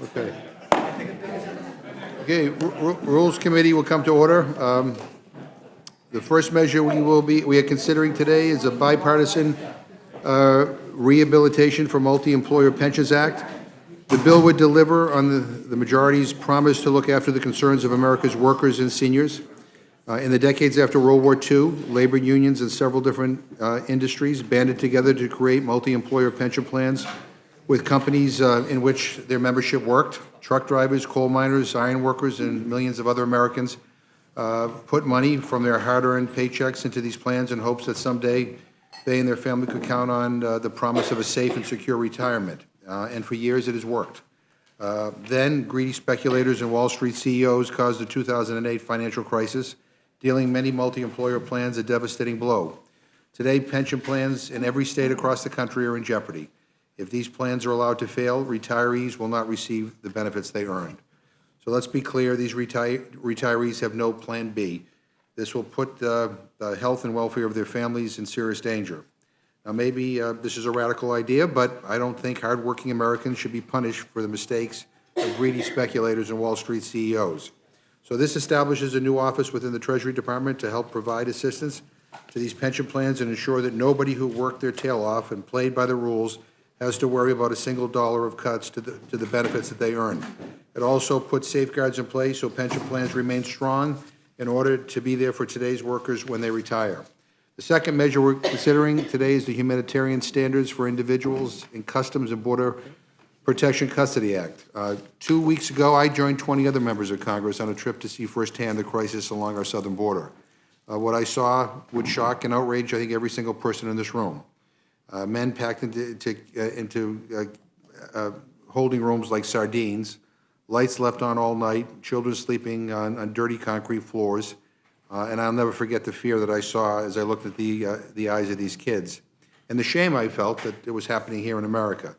Okay. Okay, Rules Committee will come to order. The first measure we are considering today is a bipartisan Rehabilitation for Multi-Employer Pensions Act. The bill would deliver on the majority's promise to look after the concerns of America's workers and seniors. In the decades after World War II, labor unions in several different industries banded together to create multi-employer pension plans with companies in which their membership worked. Truck drivers, coal miners, iron workers, and millions of other Americans put money from their hard-earned paychecks into these plans in hopes that someday they and their family could count on the promise of a safe and secure retirement. And for years it has worked. Then greedy speculators and Wall Street CEOs caused the 2008 financial crisis, dealing many multi-employer plans a devastating blow. Today, pension plans in every state across the country are in jeopardy. If these plans are allowed to fail, retirees will not receive the benefits they earned. So let's be clear, these retirees have no plan B. This will put the health and welfare of their families in serious danger. Now, maybe this is a radical idea, but I don't think hardworking Americans should be punished for the mistakes of greedy speculators and Wall Street CEOs. So this establishes a new office within the Treasury Department to help provide assistance to these pension plans and ensure that nobody who worked their tail off and played by the rules has to worry about a single dollar of cuts to the benefits that they earn. It also puts safeguards in place so pension plans remain strong in order to be there for today's workers when they retire. The second measure we're considering today is the Humanitarian Standards for Individuals in Customs and Border Protection Custody Act. 2 weeks ago, I joined 20 other members of Congress on a trip to see firsthand the crisis along our southern border. What I saw would shock and outrage, I think, every single person in this room. Men packed into holding rooms like sardines, lights left on all night, children sleeping on dirty concrete floors, and I'll never forget the fear that I saw as I looked at the eyes of these kids, and the shame I felt that it was happening here in America.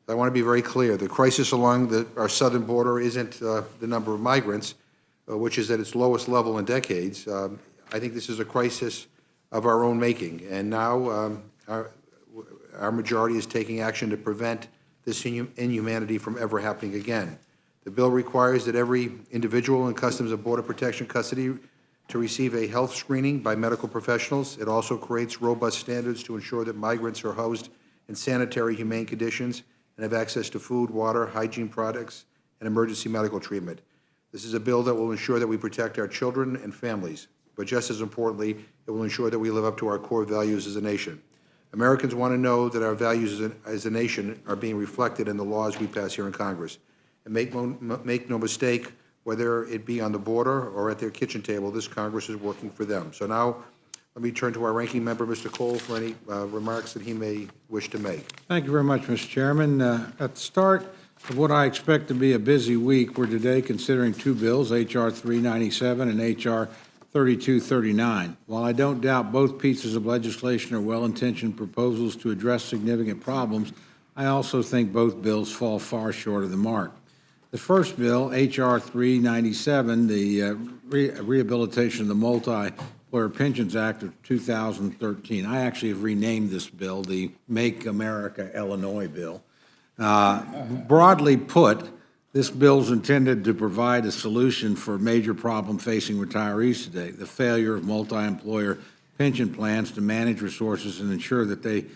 I want to be very clear. The crisis along our southern border isn't the number of migrants, which is at its lowest level in decades. I think this is a crisis of our own making, and now our majority is taking action to prevent this inhumanity from ever happening again. The bill requires that every individual in Customs and Border Protection custody to receive a health screening by medical professionals. It also creates robust standards to ensure that migrants are housed in sanitary, humane conditions and have access to food, water, hygiene products, and emergency medical treatment. This is a bill that will ensure that we protect our children and families, but just as importantly, it will ensure that we live up to our core values as a nation. Americans want to know that our values as a nation are being reflected in the laws we pass here in Congress. And make no mistake, whether it be on the border or at their kitchen table, this Congress is working for them. So now, let me turn to our ranking member, Mr. Cole, for any remarks that he may wish to make. Thank you very much, Mr. Chairman. At the start of what I expect to be a busy week, we're today considering two bills, H.R. 397 and H.R. 3239. While I don't doubt both pieces of legislation are well-intentioned proposals to address significant problems, I also think both bills fall far short of the mark. The first bill, H.R. 397, the Rehabilitation of the Multi-Employer Pensions Act of 2013. I actually have renamed this bill the Make America Illinois bill. Broadly put, this bill is intended to provide a solution for a major problem facing retirees today, the failure of multi-employer pension plans to manage resources and ensure that they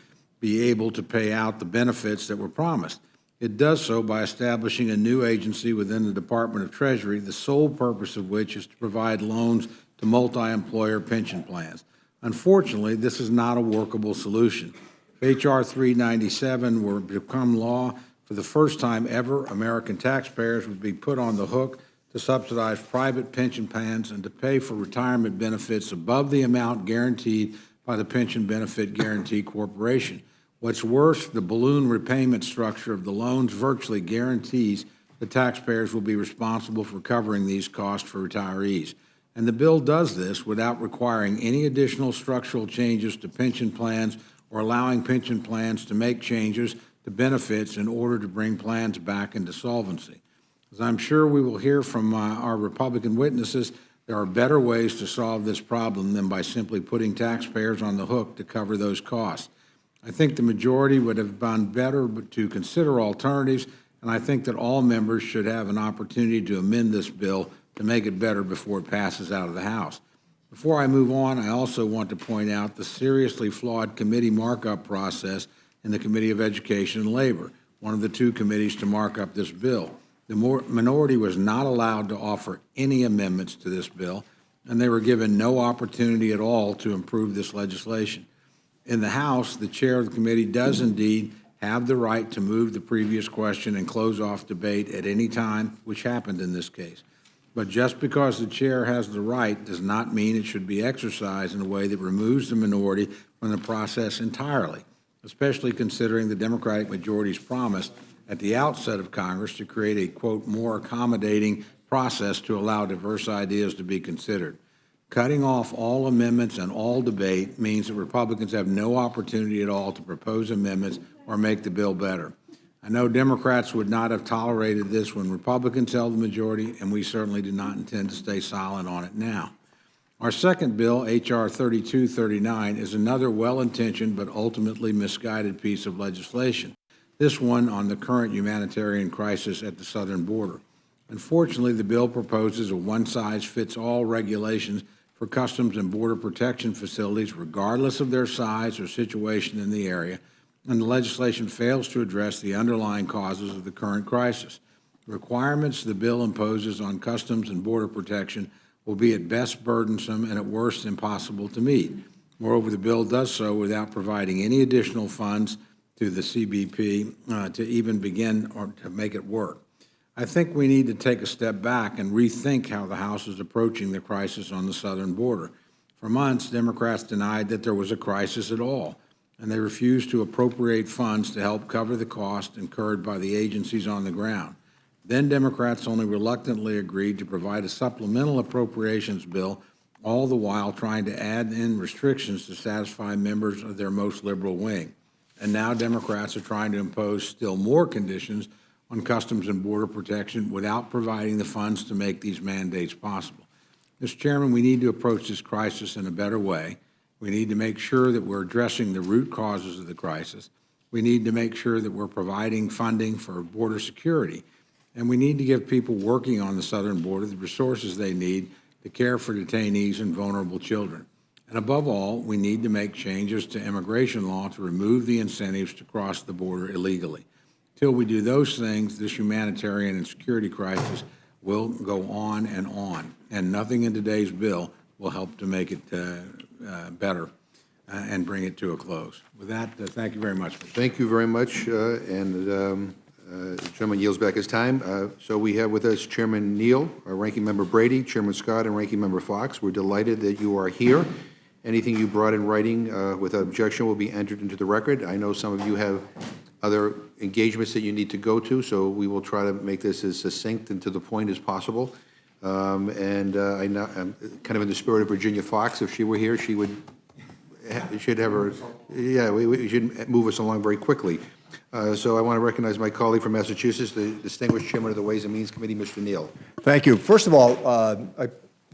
be able to pay out the benefits that were promised. It does so by establishing a new agency within the Department of Treasury, the sole purpose of which is to provide loans to multi-employer pension plans. Unfortunately, this is not a workable solution. If H.R. 397 were to become law, for the first time ever, American taxpayers would be put on the hook to subsidize private pension plans and to pay for retirement benefits above the amount guaranteed by the Pension Benefit Guarantee Corporation. What's worse, the balloon repayment structure of the loans virtually guarantees the taxpayers will be responsible for covering these costs for retirees. And the bill does this without requiring any additional structural changes to pension plans or allowing pension plans to make changes to benefits in order to bring plans back into solvency. As I'm sure we will hear from our Republican witnesses, there are better ways to solve this problem than by simply putting taxpayers on the hook to cover those costs. I think the majority would have done better to consider alternatives and I think that all members should have an opportunity to amend this bill to make it better before it passes out of the House. Before I move on, I also want to point out the seriously flawed committee markup process in the Committee of Education and Labor, one of the two committees to mark up this bill. The minority was not allowed to offer any amendments to this bill, and they were given no opportunity at all to improve this legislation. In the House, the chair of the committee does indeed have the right to move the previous question and close off debate at any time, which happened in this case. But just because the chair has the right does not mean it should be exercised in a way that removes the minority from the process entirely, especially considering the Democratic majority's promise at the outset of Congress to create a, quote, more accommodating process to allow diverse ideas to be considered. Cutting off all amendments and all debate means that Republicans have no opportunity at all to propose amendments or make the bill better. I know Democrats would not have tolerated this when Republicans held the majority, and we certainly do not intend to stay silent on it now. Our second bill, H.R. 3239, is another well-intentioned but ultimately misguided piece of legislation, this one on the current humanitarian crisis at the southern border. Unfortunately, the bill proposes a one-size-fits-all regulations for customs and border protection facilities, regardless of their size or situation in the area, and the legislation fails to address the underlying causes of the current crisis. The requirements the bill imposes on customs and border protection will be at best burdensome and at worst impossible to meet. Moreover, the bill does so without providing any additional funds to the CBP to even begin or to make it work. I think we need to take a step back and rethink how the House is approaching the crisis on the southern border. For months, Democrats denied that there was a crisis at all, and they refused to appropriate funds to help cover the cost incurred by the agencies on the ground. Then Democrats only reluctantly agreed to provide a supplemental appropriations bill, all the while trying to add in restrictions to satisfy members of their most liberal wing. And now Democrats are trying to impose still more conditions on customs and border protection without providing the funds to make these mandates possible. Mr. Chairman, we need to approach this crisis in a better way. We need to make sure that we're addressing the root causes of the crisis. We need to make sure that we're providing funding for border security. And we need to give people working on the southern border the resources they need to care for detainees and vulnerable children. And above all, we need to make changes to immigration law to remove the incentives to cross the border illegally. Till we do those things, this humanitarian and security crisis will go on, and nothing in today's bill will help to make it better and bring it to a close. With that, thank you very much. Thank you very much, the gentleman yields back his time. So we have with us Chairman Neal, our Ranking Member Brady, Chairman Scott, and Ranking Member Foxx. We're delighted that you are here. Anything you brought in writing without objection will be entered into the record. I know some of you have other engagements that you need to go to, so we will try to make this as succinct and to the point as possible. I'm kind of in the spirit of Virginia Foxx. If she were here, she should have her, yeah, we should move us along very quickly. So I want to recognize my colleague from Massachusetts, the distinguished chairman of the Ways and Means Committee, Mr. Neal. Thank you. First of all,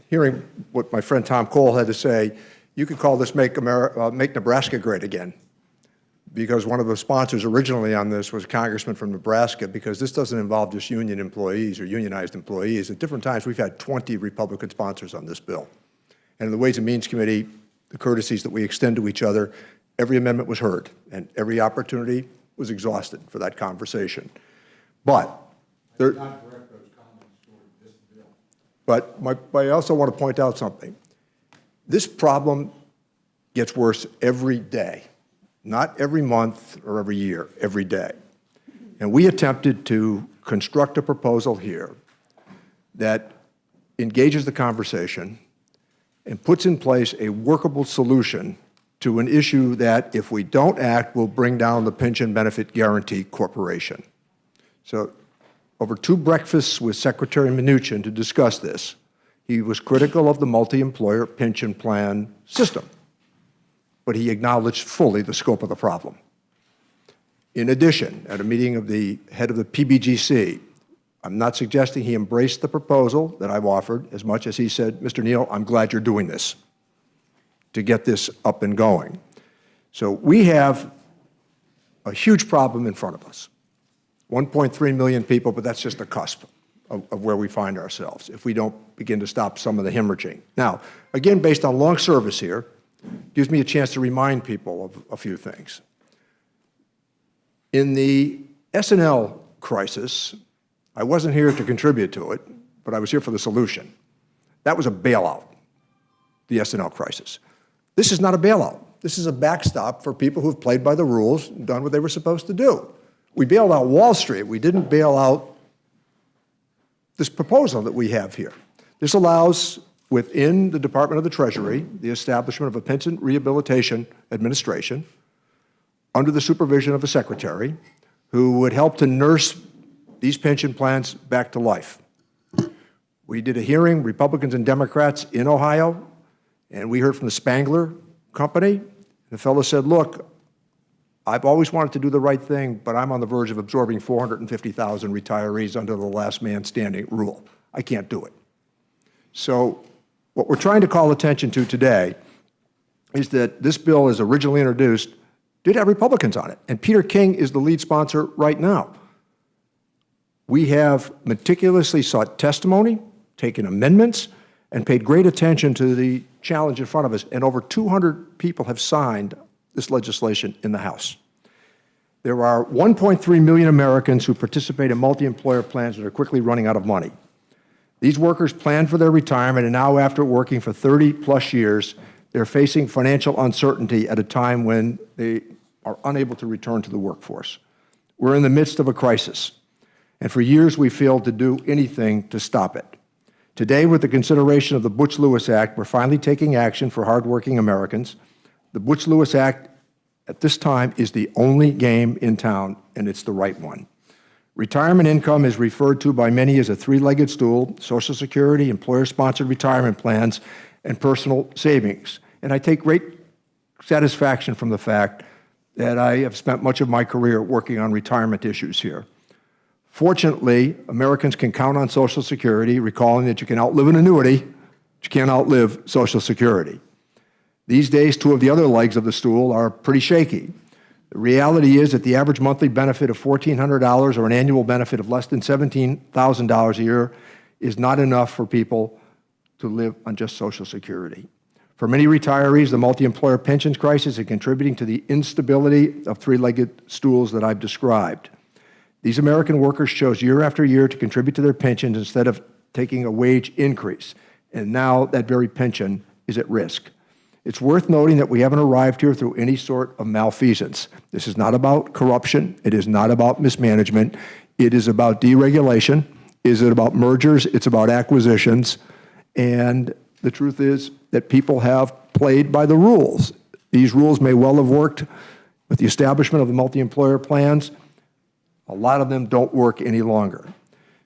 hearing what my friend Tom Cole had to say, you could call this Make Nebraska Great Again, because one of the sponsors originally on this was a congressman from Nebraska, because this doesn't involve just union employees or unionized employees. At different times, we've had 20 Republican sponsors on this bill. And in the Ways and Means Committee, the courtesies that we extend to each other, every amendment was heard, and every opportunity was exhausted for that conversation. But there, I also want to point out something. This problem gets worse every day. Not every month or every year, every day. And we attempted to construct a proposal here that engages the conversation and puts in place a workable solution to an issue that, if we don't act, will bring down the Pension Benefit Guaranty Corporation. So, over 2 breakfasts with Secretary Mnuchin to discuss this, he was critical of the multi-employer pension plan system, but he acknowledged fully the scope of the problem. In addition, at a meeting of the head of the PBGC, I'm not suggesting he embraced the proposal that I've offered as much as he said, Mr. Neal, I'm glad you're doing this to get this up and going. So we have a huge problem in front of us. 1.3 million people, but that's just the cusp of where we find ourselves if we don't begin to stop some of the hemorrhaging. Now, again, based on long service here, gives me a chance to remind people of a few things. In the S&L crisis, I wasn't here to contribute to it, but I was here for the solution. That was a bailout, the S&L crisis. This is not a bailout. This is a backstop for people who've played by the rules and done what they were supposed to do. We bailed out Wall Street. We didn't bail out this proposal that we have here. This allows, within the Department of the Treasury, the establishment of a pension rehabilitation administration under the supervision of a secretary who would help to nurse these pension plans back to life. We did a hearing, Republicans and Democrats in Ohio, and we heard from the Spangler Company. The fellow said, look, I've always wanted to do the right thing, but I'm on the verge of absorbing 450,000 retirees under the last man standing rule. I can't do it. So what we're trying to call attention to today is that this bill, as originally introduced, did have Republicans on it, and Peter King is the lead sponsor right now. We have meticulously sought testimony, taken amendments, and paid great attention to the challenge in front of us, and over 200 people have signed this legislation in the House. There are 1.3 million Americans who participate in multi-employer plans that are quickly running out of money. These workers plan for their retirement, and now after working for 30-plus years, they're facing financial uncertainty at a time when they are unable to return to the workforce. We're in the midst of a crisis, and for years we failed to do anything to stop it. Today, with the consideration of the Butch-Lewis Act, we're finally taking action for hardworking Americans. The Butch-Lewis Act, at this time, is the only game in town, and it's the right one. Retirement income is referred to by many as a three-legged stool: Social Security, employer-sponsored retirement plans, and personal savings. And I take great satisfaction from the fact that I have spent much of my career working on retirement issues here. Fortunately, Americans can count on Social Security, recalling that you can outlive an annuity, but you can't outlive Social Security. These days, two of the other legs of the stool are pretty shaky. The reality is that the average monthly benefit of $1,400 or an annual benefit of less than $17,000 a year is not enough for people to live on just Social Security. For many retirees, the multi-employer pensions crisis is contributing to the instability of three-legged stools that I've described. These American workers chose year after year to contribute to their pensions instead of taking a wage increase, and now that very pension is at risk. It's worth noting that we haven't arrived here through any sort of malfeasance. This is not about corruption. It is not about mismanagement. It is about deregulation. Is it about mergers? It's about acquisitions. And the truth is that people have played by the rules. These rules may well have worked with the establishment of the multi-employer plans. A lot of them don't work any longer.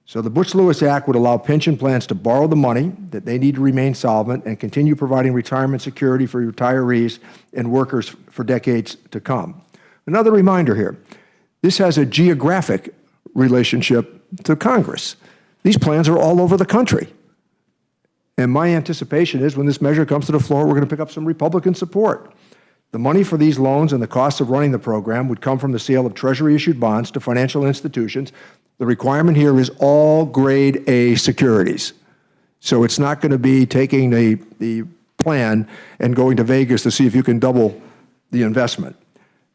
So the Butch-Lewis Act would allow pension plans to borrow the money that they need to remain solvent and continue providing retirement security for retirees and workers for decades to come. Another reminder here, this has a geographic relationship to Congress. These plans are all over the country. And my anticipation is when this measure comes to the floor, we're going to pick up some Republican support. The money for these loans and the cost of running the program would come from the sale of Treasury-issued bonds to financial institutions. The requirement here is all grade A securities. So it's not going to be taking the plan and going to Vegas to see if you can double the investment.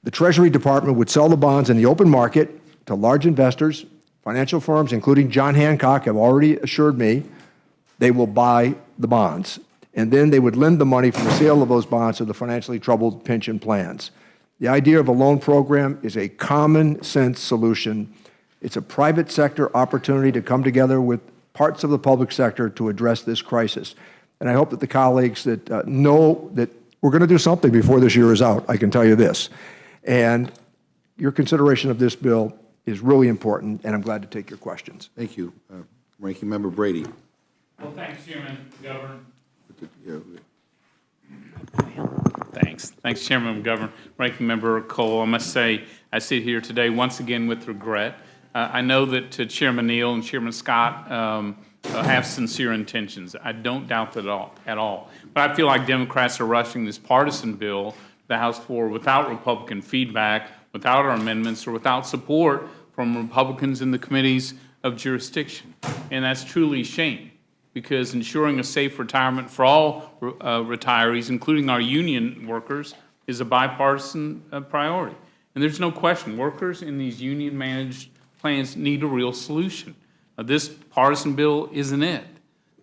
The Treasury Department would sell the bonds in the open market to large investors. Financial firms, including John Hancock, have already assured me they will buy the bonds. And then they would lend the money from the sale of those bonds to the financially troubled pension plans. The idea of a loan program is a common sense solution. It's a private sector opportunity to come together with parts of the public sector to address this crisis. And I hope that the colleagues that know that we're going to do something before this year is out, I can tell you this. And your consideration of this bill is really important, and I'm glad to take your questions. Thank you. Ranking Member Brady. Well, thanks, Chairman, Governor. Yeah. Thanks, Chairman, Governor. Ranking Member Cole, I must say, I sit here today once again with regret. I know that Chairman Neal and Chairman Scott have sincere intentions. I don't doubt that at all. But I feel like Democrats are rushing this partisan bill to the House floor without Republican feedback, without our amendments, or without support from Republicans in the committees of jurisdiction. And that's truly a shame, because ensuring a safe retirement for all retirees, including our union workers, is a bipartisan priority. And there's no question, workers in these union-managed plans need a real solution. This partisan bill isn't it.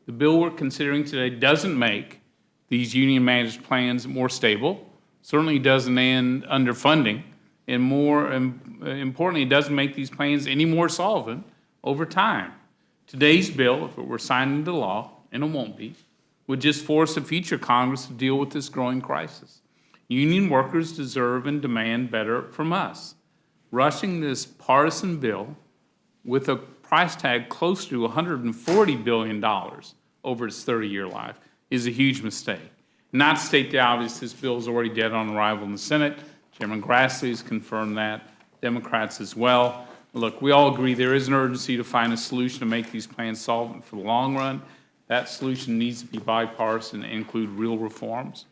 The bill we're considering today doesn't make these union-managed plans more stable, certainly doesn't end underfunding, and more importantly, it doesn't make these plans any more solvent over time. Today's bill, if it were signed into law, and it won't be, would just force a future Congress to deal with this growing crisis. Union workers deserve and demand better from us. Rushing this partisan bill with a price tag close to $140 billion over its 30-year life is a huge mistake. Not to state the obvious, this bill is already dead on arrival in the Senate. Chairman Grassley has confirmed that, Democrats as well. Look, we all agree there is an urgency to find a solution to make these plans solvent for the long run. That solution needs to be bipartisan and include real reforms.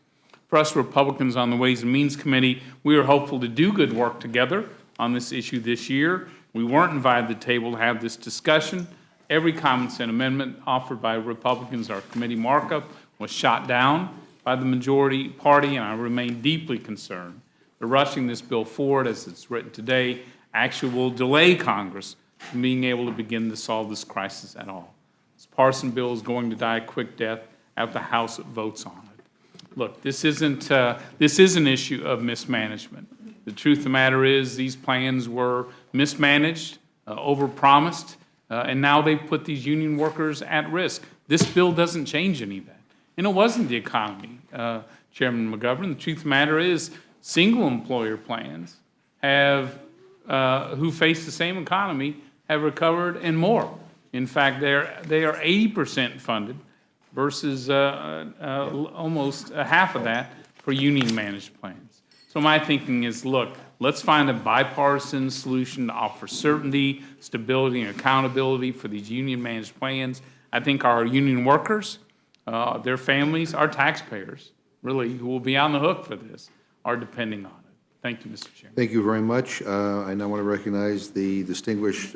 For us Republicans on the Ways and Means Committee, we are hopeful to do good work together on this issue this year. We weren't invited to the table to have this discussion. Every common sense amendment offered by Republicans, our committee markup, was shot down by the majority party, and I remain deeply concerned that rushing this bill forward as it's written today actually will delay Congress from being able to begin to solve this crisis at all. This partisan bill is going to die a quick death after the House votes on it. Look, this is an issue of mismanagement. The truth of the matter is these plans were mismanaged, overpromised, and now they've put these union workers at risk. This bill doesn't change any of that. And it wasn't the economy, Chairman McGovern. The truth of the matter is single employer plans have, who face the same economy, have recovered and more. In fact, they are 80% funded versus almost half of that for union-managed plans. So my thinking is, look, let's find a bipartisan solution to offer certainty, stability, and accountability for these union-managed plans. I think our union workers, their families, our taxpayers, really, who will be on the hook for this, are depending on it. Thank you, Mr. Chairman. Thank you very much. I now want to recognize the distinguished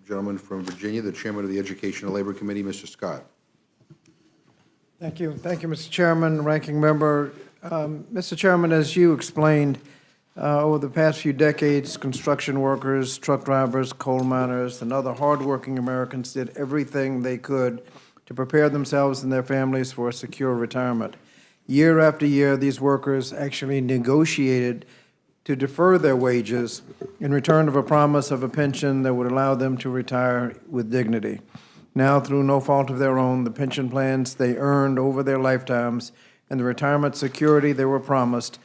gentleman from Virginia, the chairman of the Education and Labor Committee, Mr. Scott. Thank you. Thank you, Mr. Chairman, Ranking Member. Mr. Chairman, as you explained, over the past few decades, construction workers, truck drivers, coal miners, and other hardworking Americans did everything they could to prepare themselves and their families for a secure retirement. Year after year, these workers actually negotiated to defer their wages in return of a promise of a pension that would allow them to retire with dignity. Now, through no fault of their own, the pension plans they earned over their lifetimes and the retirement security they were promised,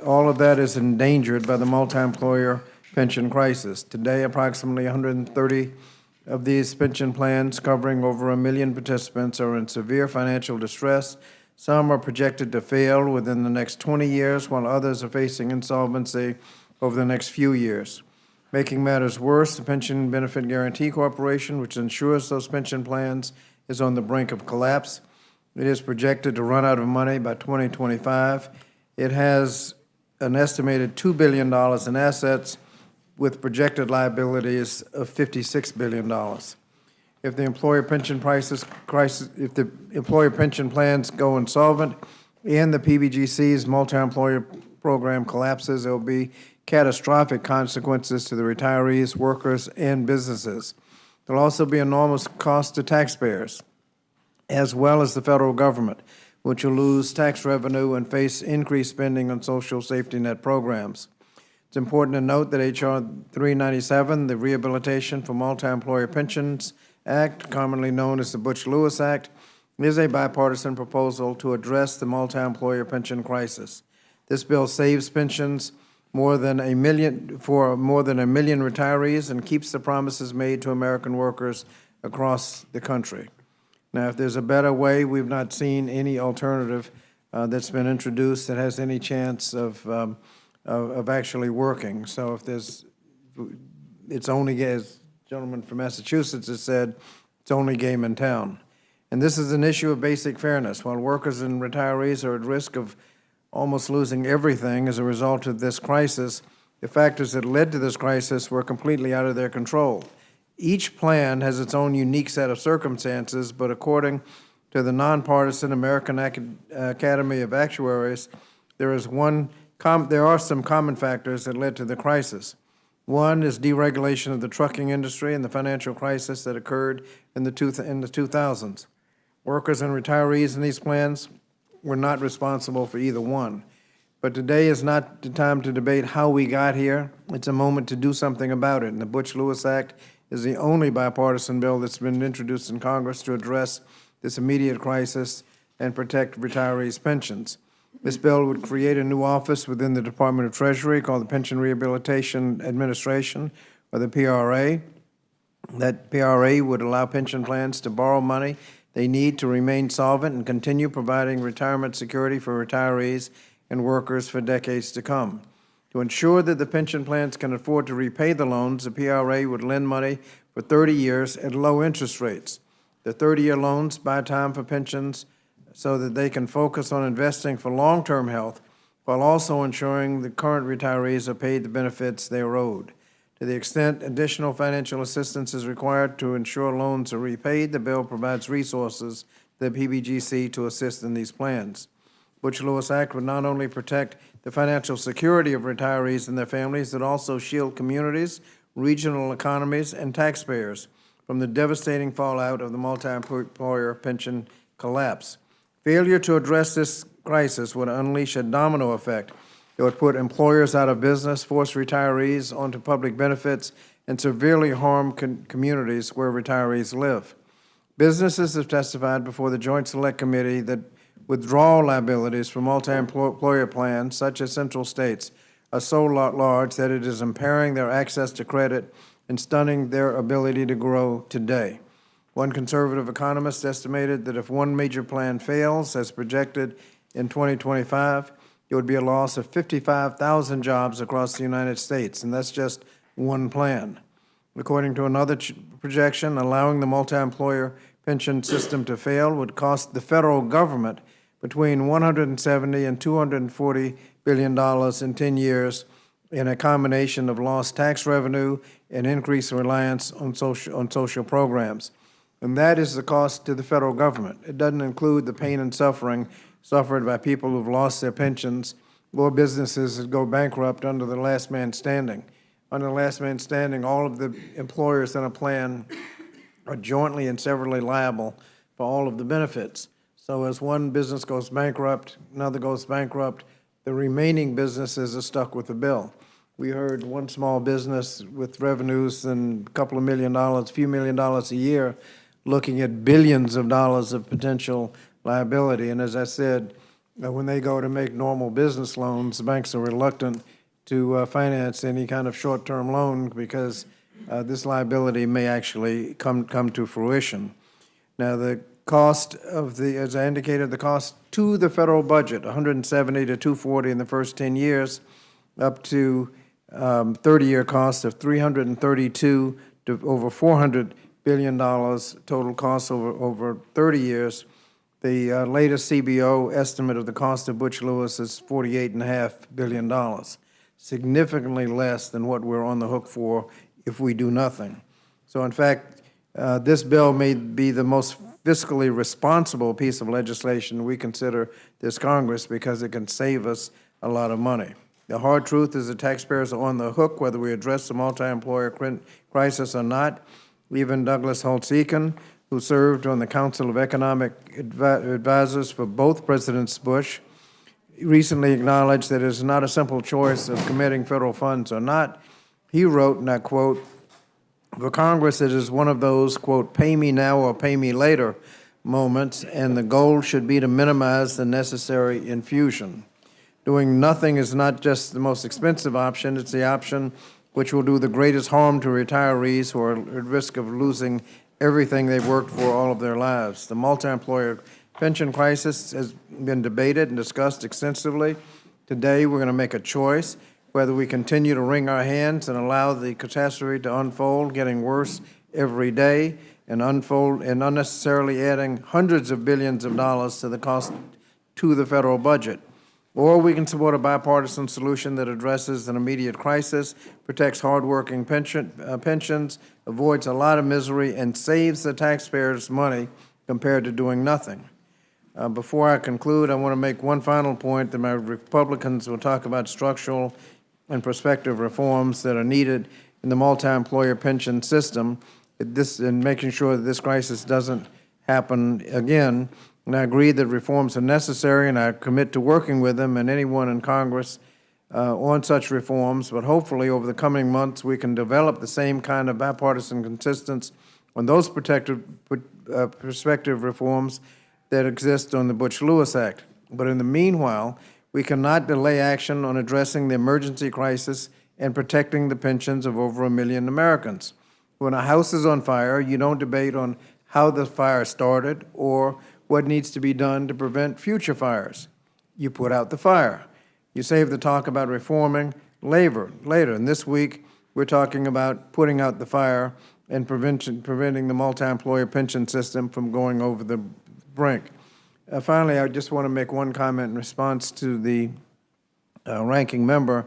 all of that is endangered by the multi-employer pension crisis. Today, approximately 130 of these pension plans, covering over 1 million participants, are in severe financial distress. Some are projected to fail within the next 20 years, while others are facing insolvency over the next few years. Making matters worse, the Pension Benefit Guaranty Corporation, which insures those pension plans, is on the brink of collapse. It is projected to run out of money by 2025. It has an estimated $2 billion in assets with projected liabilities of $56 billion. If the employer pension if the employer pension plans go insolvent and the PBGC's multi-employer program collapses, there will be catastrophic consequences to the retirees, workers, and businesses. There will also be enormous cost to taxpayers, as well as the federal government, which will lose tax revenue and face increased spending on social safety net programs. It's important to note that H.R. 397, the Rehabilitation for Multi-Employer Pensions Act, commonly known as the Butch-Lewis Act, is a bipartisan proposal to address the multi-employer pension crisis. This bill saves pensions for more than a million retirees and keeps the promises made to American workers across the country. Now, if there's a better way, we've not seen any alternative that's been introduced that has any chance of actually working. So if it's only, as the gentleman from Massachusetts has said, it's only game in town. And this is an issue of basic fairness. While workers and retirees are at risk of almost losing everything as a result of this crisis, The factors that led to this crisis were completely out of their control. Each plan has its own unique set of circumstances, but according to the nonpartisan American Academy of Actuaries, there are some common factors that led to the crisis. One is deregulation of the trucking industry and the financial crisis that occurred in the 2000s. Workers and retirees in these plans were not responsible for either one. But today is not the time to debate how we got here. It's a moment to do something about it. And the Butch-Lewis Act is the only bipartisan bill that's been introduced in Congress to address this immediate crisis and protect retirees' pensions. This bill would create a new office within the Department of Treasury called the Pension Rehabilitation Administration, or the PRA. That PRA would allow pension plans to borrow money they need to remain solvent and continue providing retirement security for retirees and workers for decades to come. To ensure that the pension plans can afford to repay the loans, the PRA would lend money for 30 years at low interest rates. The 30-year loans buy time for pensions so that they can focus on investing for long-term health while also ensuring the current retirees are paid the benefits they are owed. To the extent additional financial assistance is required to ensure loans are repaid, the bill provides resources to the PBGC to assist in these plans. Butch-Lewis Act would not only protect the financial security of retirees and their families, it also shield communities, regional economies, and taxpayers from the devastating fallout of the multi-employer pension collapse. Failure to address this crisis would unleash a domino effect. It would put employers out of business, force retirees onto public benefits, and severely harm communities where retirees live. Businesses have testified before the Joint Select Committee that withdrawal liabilities for multi-employer plans, such as Central States, are so large that it is impairing their access to credit and stunning their ability to grow today. One conservative economist estimated that if one major plan fails, as projected in 2025, it would be a loss of 55,000 jobs across the United States, and that's just one plan. According to another projection, allowing the multi-employer pension system to fail would cost the federal government between $170 and $240 billion in 10 years in a combination of lost tax revenue and increased reliance on social programs. And that is the cost to the federal government. It doesn't include the pain and suffering suffered by people who've lost their pensions or businesses that go bankrupt under the last man standing. Under the last man standing, all of the employers in a plan are jointly and severally liable for all of the benefits. So as one business goes bankrupt, another goes bankrupt, the remaining businesses are stuck with the bill. We heard one small business with revenues and a couple of $1 million, a few $1 million a year, looking at billions of dollars of potential liability. And as I said, when they go to make normal business loans, the banks are reluctant to finance any kind of short-term loan because this liability may actually come to fruition. Now, the cost of as I indicated, the cost to the federal budget, 170 to 240 in the first 10 years, up to 30-year cost of 332 to over $400 billion total cost over 30 years. The latest CBO estimate of the cost of Butch-Lewis is $48.5 billion, significantly less than what we're on the hook for if we do nothing. So in fact, this bill may be the most fiscally responsible piece of legislation we consider this Congress because it can save us a lot of money. The hard truth is that taxpayers are on the hook whether we address the multi-employer crisis or not. Even Douglas Holtz-Eakin, who served on the Council of Economic Advisors for both Presidents Bush, recently acknowledged that it is not a simple choice of committing federal funds or not. He wrote, and I quote, "For Congress, it is one of those, quote, pay me now or pay me later moments, and the goal should be to minimize the necessary infusion. Doing nothing is not just the most expensive option, it's the option which will do the greatest harm to retirees who are at risk of losing everything they've worked for all of their lives." The multi-employer pension crisis has been debated and discussed extensively. Today, we're going to make a choice whether we continue to wring our hands and allow the catastrophe to unfold, getting worse every day, and unnecessarily adding hundreds of billions of dollars to the cost to the federal budget. Or we can support a bipartisan solution that addresses an immediate crisis, protects hardworking pensions, avoids a lot of misery, and saves the taxpayers money compared to doing nothing. Before I conclude, I want to make one final point that my Republicans will talk about structural and prospective reforms that are needed in the multi-employer pension system, and making sure that this crisis doesn't happen again. And I agree that reforms are necessary, and I commit to working with them and anyone in Congress on such reforms. But hopefully, over the coming months, we can develop the same kind of bipartisan consistency on those prospective reforms that exist on the Butch-Lewis Act. But in the meanwhile, we cannot delay action on addressing the emergency crisis and protecting the pensions of over 1 million Americans. When a house is on fire, you don't debate on how the fire started or what needs to be done to prevent future fires. You put out the fire. You save the talk about reforming later. And this week, we're talking about putting out the fire and preventing the multi-employer pension system from going over the brink. Finally, I just want to make one comment in response to the ranking member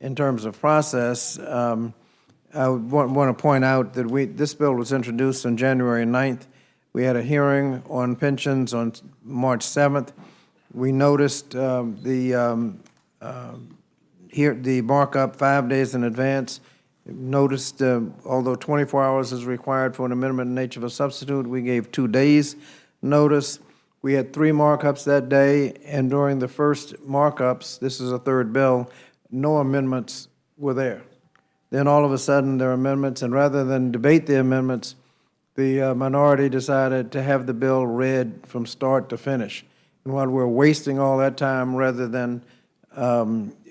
in terms of process. I want to point out that this bill was introduced on January 9th. We had a hearing on pensions on March 7th. We noticed the markup 5 days in advance. Noticed, although 24 hours is required for an amendment in nature of a substitute, we gave 2 days notice. We had 3 markups that day, and during the first markups, this is a third bill, no amendments were there. Then all of a sudden, there are amendments, and rather than debate the amendments, the minority decided to have the bill read from start to finish. And while we're wasting all that time, rather than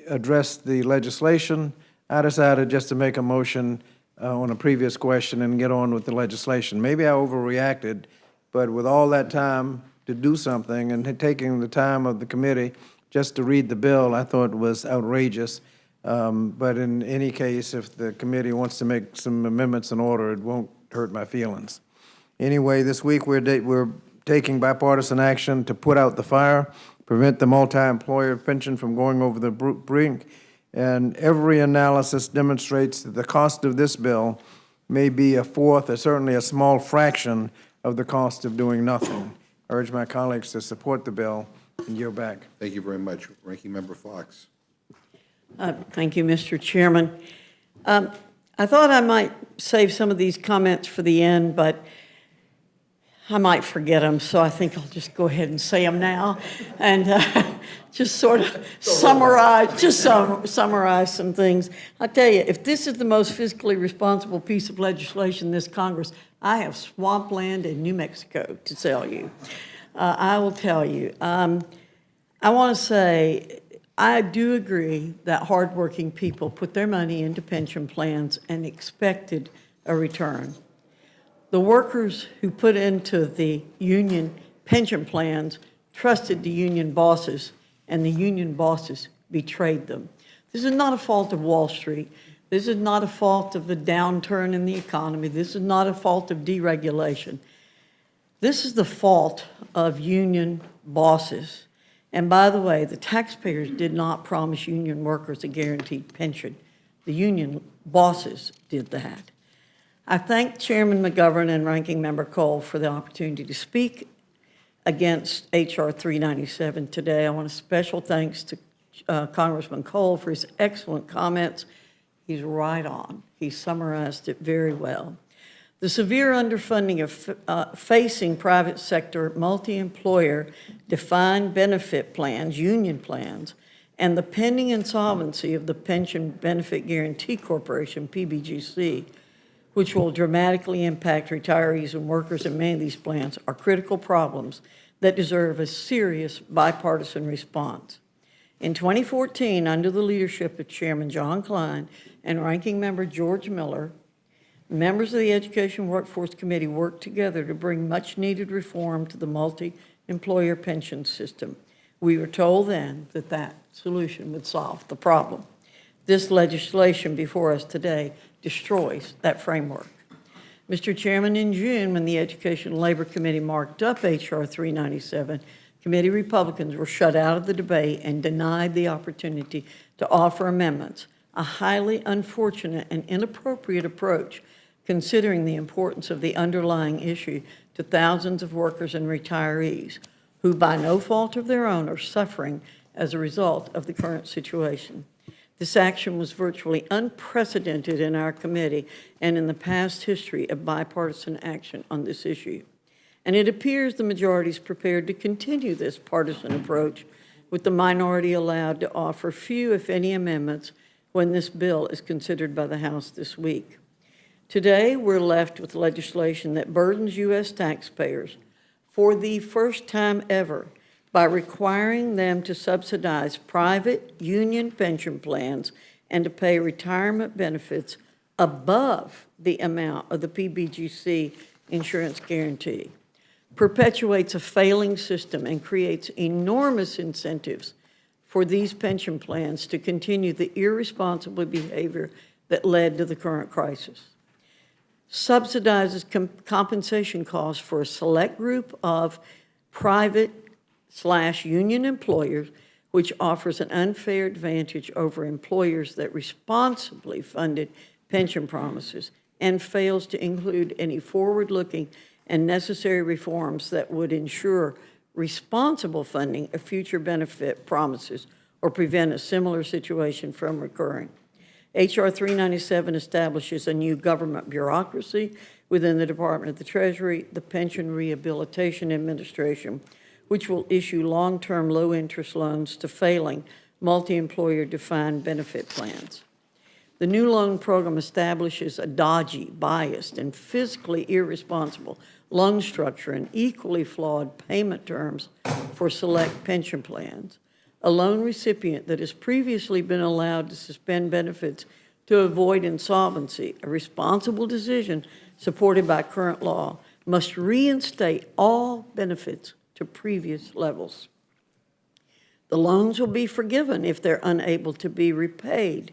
address the legislation, I decided just to make a motion on a previous question and get on with the legislation. Maybe I overreacted, but with all that time to do something and taking the time of the committee just to read the bill, I thought was outrageous. But in any case, if the committee wants to make some amendments in order, it won't hurt my feelings. Anyway, this week we're taking bipartisan action to put out the fire, prevent the multi-employer pension from going over the brink, and every analysis demonstrates that the cost of this bill may be a fourth or certainly a small fraction of the cost of doing nothing. I urge my colleagues to support the bill and yield back. Thank you very much. Ranking Member Foxx. Thank you, Mr. Chairman. I thought I might save some of these comments for the end, but I might forget them, so I think I'll just go ahead and say them now and just sort of summarize some things. I tell you, if this is the most fiscally responsible piece of legislation in this Congress, I have swampland in New Mexico to tell you. I will tell you. I want to say, I do agree that hardworking people put their money into pension plans and expected a return. The workers who put into the union pension plans trusted the union bosses, and the union bosses betrayed them. This is not a fault of Wall Street. This is not a fault of the downturn in the economy. This is not a fault of deregulation. This is the fault of union bosses. And by the way, the taxpayers did not promise union workers a guaranteed pension. The union bosses did that. I thank Chairman McGovern and Ranking Member Cole for the opportunity to speak against H.R. 397 today. I want a special thanks to Congressman Cole for his excellent comments. He's right on. He summarized it very well. The severe underfunding of facing private sector multi-employer defined benefit plans, union plans, and the pending insolvency of the Pension Benefit Guaranty Corporation, PBGC, which will dramatically impact retirees and workers in many of these plans, are critical problems that deserve a serious bipartisan response. In 2014, under the leadership of Chairman John Klein and Ranking Member George Miller, members of the Education Workforce Committee worked together to bring much-needed reform to the multi-employer pension system. We were told then that that solution would solve the problem. This legislation before us today destroys that framework. Mr. Chairman, in June, when the Education and Labor Committee marked up H.R. 397, Committee Republicans were shut out of the debate and denied the opportunity to offer amendments, a highly unfortunate and inappropriate approach considering the importance of the underlying issue to thousands of workers and retirees who, by no fault of their own, are suffering as a result of the current situation. This action was virtually unprecedented in our committee and in the past history of bipartisan action on this issue. And it appears the majority is prepared to continue this partisan approach, with the minority allowed to offer few, if any, amendments when this bill is considered by the House this week. Today, we're left with legislation that burdens U.S. taxpayers for the first time ever by requiring them to subsidize private union pension plans and to pay retirement benefits above the amount of the PBGC insurance guarantee, perpetuates a failing system and creates enormous incentives for these pension plans to continue the irresponsible behavior that led to the current crisis, subsidizes compensation costs for a select group of private/union employers, which offers an unfair advantage over employers that responsibly funded pension promises, and fails to include any forward-looking and necessary reforms that would ensure responsible funding of future benefit promises or prevent a similar situation from recurring. H.R. 397 establishes a new government bureaucracy within the Department of the Treasury, the Pension Rehabilitation Administration, which will issue long-term low-interest loans to failing multi-employer defined benefit plans. The new loan program establishes a dodgy, biased, and fiscally irresponsible loan structure and equally flawed payment terms for select pension plans. A loan recipient that has previously been allowed to suspend benefits to avoid insolvency, a responsible decision supported by current law, must reinstate all benefits to previous levels. The loans will be forgiven if they're unable to be repaid.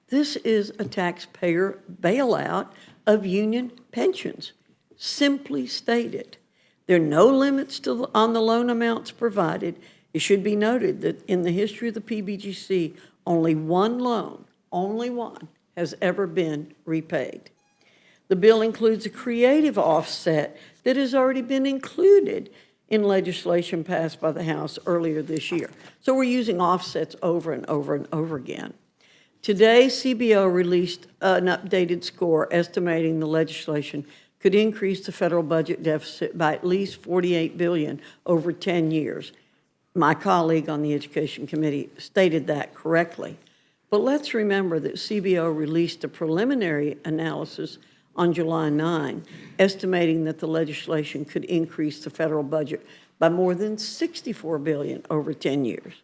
This is a taxpayer bailout of union pensions, simply stated. There are no limits on the loan amounts provided. It should be noted that in the history of the PBGC, only one loan, only one, has ever been repaid. The bill includes a creative offset that has already been included in legislation passed by the House earlier this year. So we're using offsets over and over and over again. Today, CBO released an updated score estimating the legislation could increase the federal budget deficit by at least $48 billion over 10 years. My colleague on the Education Committee stated that correctly. But let's remember that CBO released a preliminary analysis on July 9, estimating that the legislation could increase the federal budget by more than $64 billion over 10 years.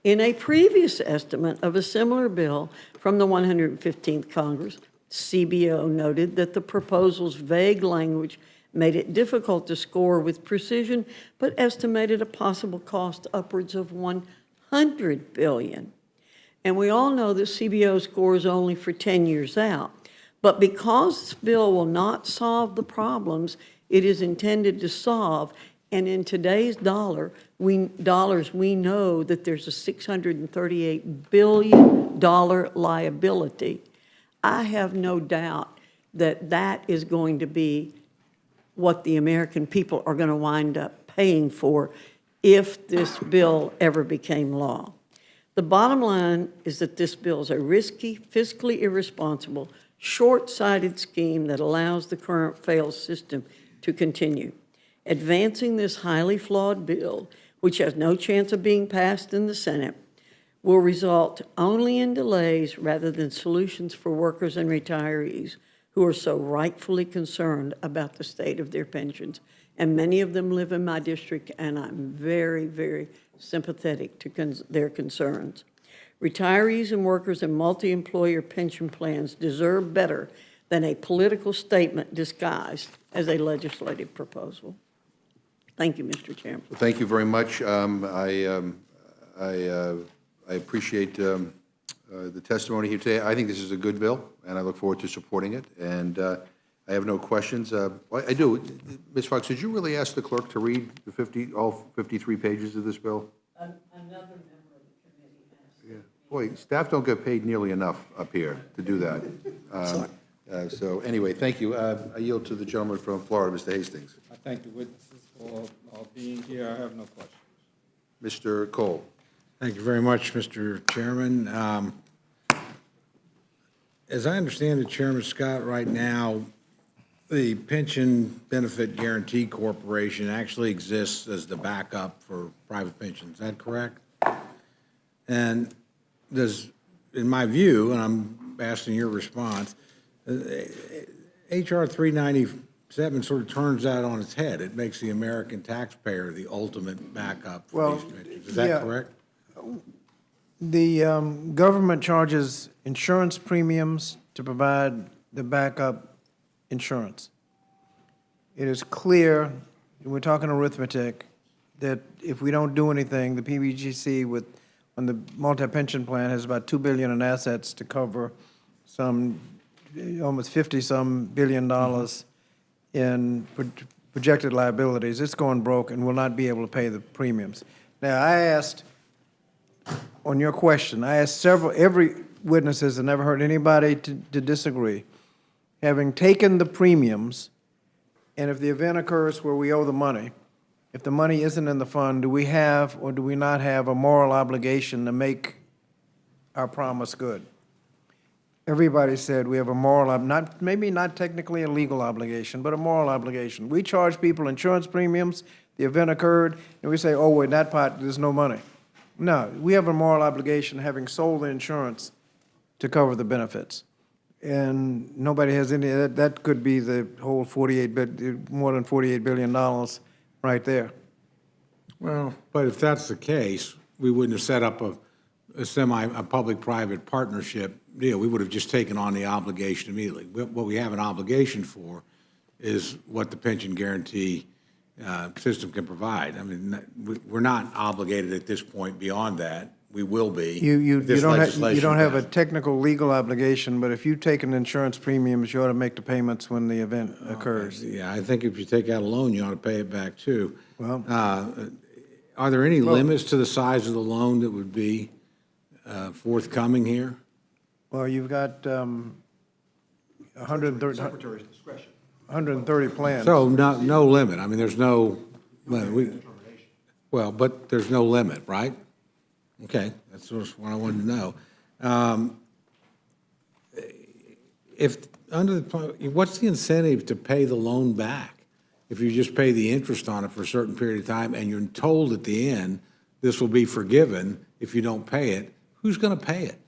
In a previous estimate of a similar bill from the 115th Congress, CBO noted that the proposal's vague language made it difficult to score with precision, but estimated a possible cost upwards of $100 billion. And we all know that CBO scores only for 10 years out. But because this bill will not solve the problems it is intended to solve, and in today's dollars, we know that there's a $638 billion liability. I have no doubt that that is going to be what the American people are going to wind up paying for if this bill ever became law. The bottom line is that this bill is a risky, fiscally irresponsible, short-sighted scheme that allows the current failed system to continue. Advancing this highly flawed bill, which has no chance of being passed in the Senate, will result only in delays rather than solutions for workers and retirees who are so rightfully concerned about the state of their pensions. And many of them live in my district, and I'm very, very sympathetic to their concerns. Retirees and workers in multi-employer pension plans deserve better than a political statement disguised as a legislative proposal. Thank you, Mr. Chairman. Well, thank you very much. I appreciate the testimony here today. I think this is a good bill, and I look forward to supporting it. And I I have no questions. I do. Ms. Fox, did you really ask the clerk to read all 53 pages of this bill? Another member of the committee has. Yeah. Boy, staff don't get paid nearly enough up here to do that. So anyway, thank you. I yield to the gentleman from Florida, Mr. Hastings. I thank the witnesses for being here. I have no questions. Mr. Cole. Thank you very much, Mr. Chairman. As I understand it, Chairman Scott, right now, the Pension Benefit Guaranty Corporation actually exists as the backup for private pensions. Is that correct? And in my view, and I'm asking your response, H.R. 397 sort of turns that on its head. It makes the American taxpayer the ultimate backup for these pensions. Is that correct? The government charges insurance premiums to provide the backup insurance. It is clear, and we're talking arithmetic, that if we don't do anything, the PBGC on the multi-pension plan has about $2 billion in assets to cover some almost 50-some billion dollars in projected liabilities. It's going broke and will not be able to pay the premiums. Now, I asked, on your question, I asked every witness has never heard anybody to disagree. Having taken the premiums, and if the event occurs where we owe the money, if the money isn't in the fund, do we have or do we not have a moral obligation to make our promise good? Everybody said we have a moral, maybe not technically a legal obligation, but a moral obligation. We charge people insurance premiums, the event occurred, and we say, oh, in that pot, there's no money. No, we have a moral obligation, having sold the insurance, to cover the benefits. And nobody has any, that could be the whole more than $48 billion right there. Well, but if that's the case, we wouldn't have set up a public-private partnership deal. We would have just taken on the obligation immediately. What we have an obligation for is what the pension guarantee system can provide. I mean, we're not obligated at this point beyond that. We will be. You This don't legislation have a passes. technical legal obligation, but if you take an insurance premiums, you ought to make the payments when the event occurs. Yeah, I think if you take out a loan, you ought to pay it back too. Well, Are there any limits to the size of the loan that would be forthcoming here? well, you've got 130, Secretary's discretion. 130 plans. So no limit. I mean, there's no limit. Well, but there's no limit, right? Okay, that's just what I wanted to know. What's the incentive to pay the loan back? If you just pay the interest on it for a certain period of time and you're told at the end, this will be forgiven if you don't pay it, who's going to pay it?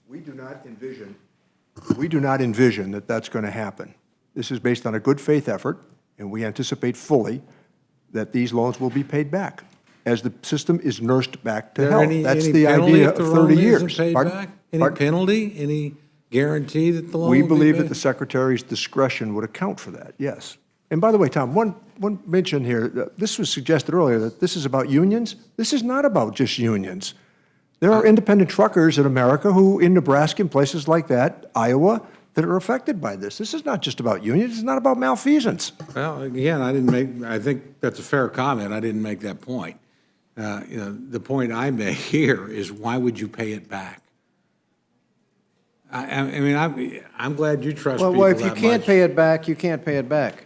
We do not envision that that's going to happen. This is based on a good faith effort, and we anticipate fully that these loans will be paid back as the system is nursed back to health. That's the idea of 30 years. Pardon? Any penalty, any guarantee that the loan will We be believe that paid? the Secretary's discretion would account for that, yes. And by the way, Tom, one mention here, this was suggested earlier that this is about unions. This is not about just unions. There are independent truckers in America who, in Nebraska and places like that, Iowa, that are affected by this. This is not just about unions. It's not about malfeasance. Well, again, I think that's a fair comment. I didn't make that point. The point I make here is why would you pay it back? I mean, I'm glad you trust people Well, that if much. you can't pay it back, you can't pay it back.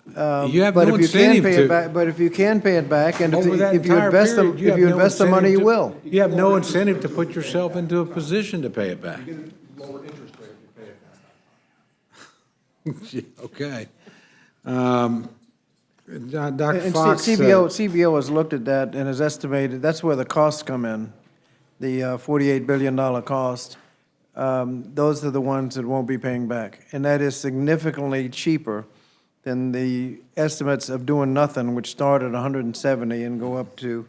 You have But no if you can incentive pay to. it back, but if you can pay it back, and Over that if you entire invest the, period, if have you no invest the money, you incentive will. You have no incentive to put yourself into a position to pay it back. Lower interest rate if you pay it back. Okay. Dr. And Fox. CBO has looked at that and has estimated, that's where the costs come in, the $48 billion cost. Those are the ones that won't be paying back. And that is significantly cheaper than the estimates of doing nothing, which start at 170 and go up to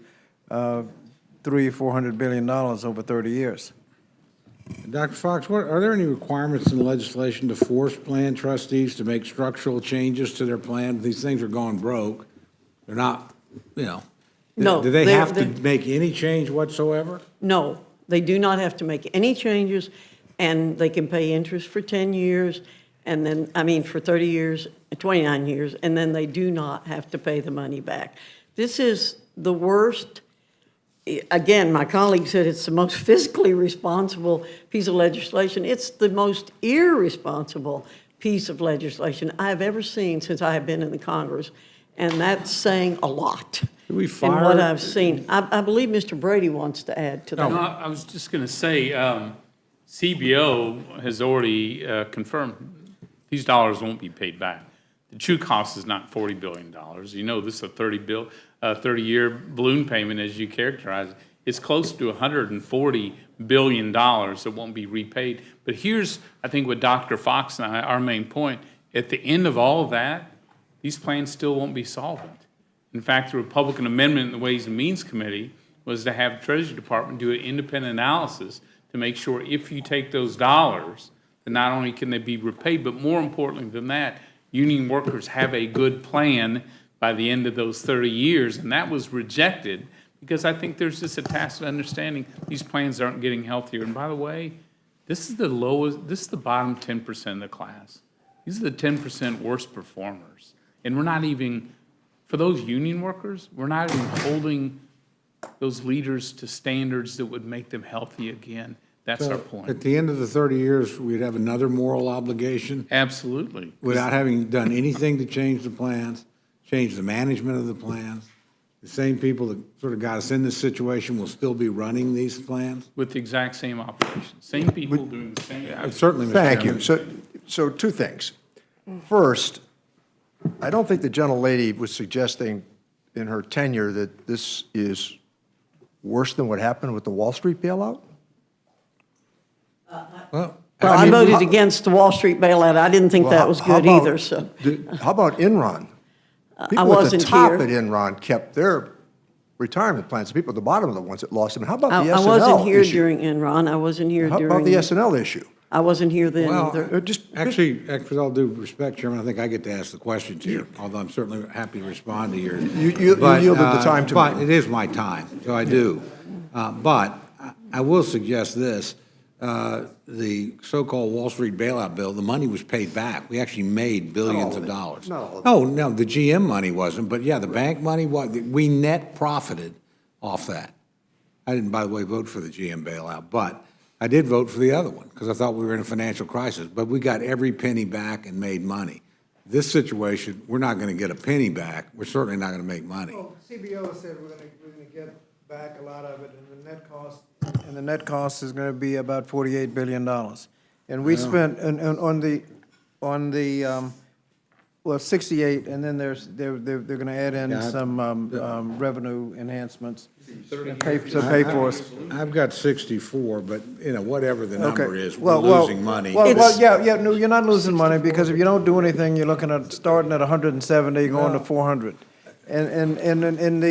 $400 billion over 30 years. Dr. Fox, are there any requirements in the legislation to force plan trustees to make structural changes to their plan? These things are going broke. They're not, No, Do they they're- have to they're- make any change whatsoever? No, they do not have to make any changes, and they can pay interest for 10 years. and then, I mean, for 30 years, 29 years, and then they do not have to pay the money back. This is the worst. Again, my colleague said it's the most fiscally responsible piece of legislation. It's the most irresponsible piece of legislation I've ever seen since I have been in the Congress, and that's saying a lot Do we in fire? what I've seen. I believe Mr. Brady wants to add to No, that. I was just going to say, CBO has already confirmed these dollars won't be paid back. The true cost is not $40 billion. You know, this is a 30-year balloon payment, as you characterize it. It's close to $140 billion that won't be repaid. But here's, I think, what Dr. Foxx and I, our main point. At the end of all of that, these plans still won't be solvent. In fact, the Republican amendment in the Ways and Means Committee was to have the Treasury Department do an independent analysis to make sure if you take those dollars, then not only can they be repaid, but more importantly than that, union workers have a good plan by the end of those 30 years. And that was rejected because I think there's just a tacit understanding these plans aren't getting healthier. And by the way, this is the bottom 10% of the class. These are the 10% worst performers. And we're not even, for those union workers, we're not even holding those leaders to standards that would make them healthy again. That's our point. At the end of the 30 years, we'd have another moral obligation Absolutely. without having done anything to change the plans, change the management of the plans. The same people that sort of got us in this situation will still be running these plans. With the exact same operation, same people doing the same. Certainly, Mr. Thank you. Chairman. So two things. First, I don't think the gentlelady was suggesting in her tenure that this is worse than what happened with the Wall Street bailout? Well, Well, I voted against the Wall Street bailout. I didn't think that was How good about either, so. How about Enron? I People wasn't at the top here. at Enron kept their retirement plans. The people at the bottom are the ones that lost them. How about the I SNL wasn't here issue? during Enron. I wasn't here How about during, the SNL issue? I wasn't here then Well, either. actually, with all due respect, Chairman, I think I get to ask the questions here, although I'm certainly happy to respond to yours. You But, yielded the time to me. But it is my time, so I do. But I will suggest this, the so-called Wall Street bailout bill, the money was paid back. We actually made billions of dollars. Not all of it. No, the GM money wasn't, but yeah, the bank money, we net profited off that. I didn't, by the way, vote for the GM bailout, but I did vote for the other one because I thought we were in a financial crisis, but we got every penny back and made money. This situation, we're not going to get a penny back. We're certainly not going to make money. Well, CBO said we're gonna get back a lot of it, and the net cost is gonna be about $48 billion. And we spent, on the, well, 68, and then they're gonna add in Yeah, some revenue enhancements to pay for us. I've got 64, but, whatever the Okay. number is, we're Well, losing money. Well, yeah, no, you're not losing money, because if you don't do anything, you're looking at starting at 170, going to 400. And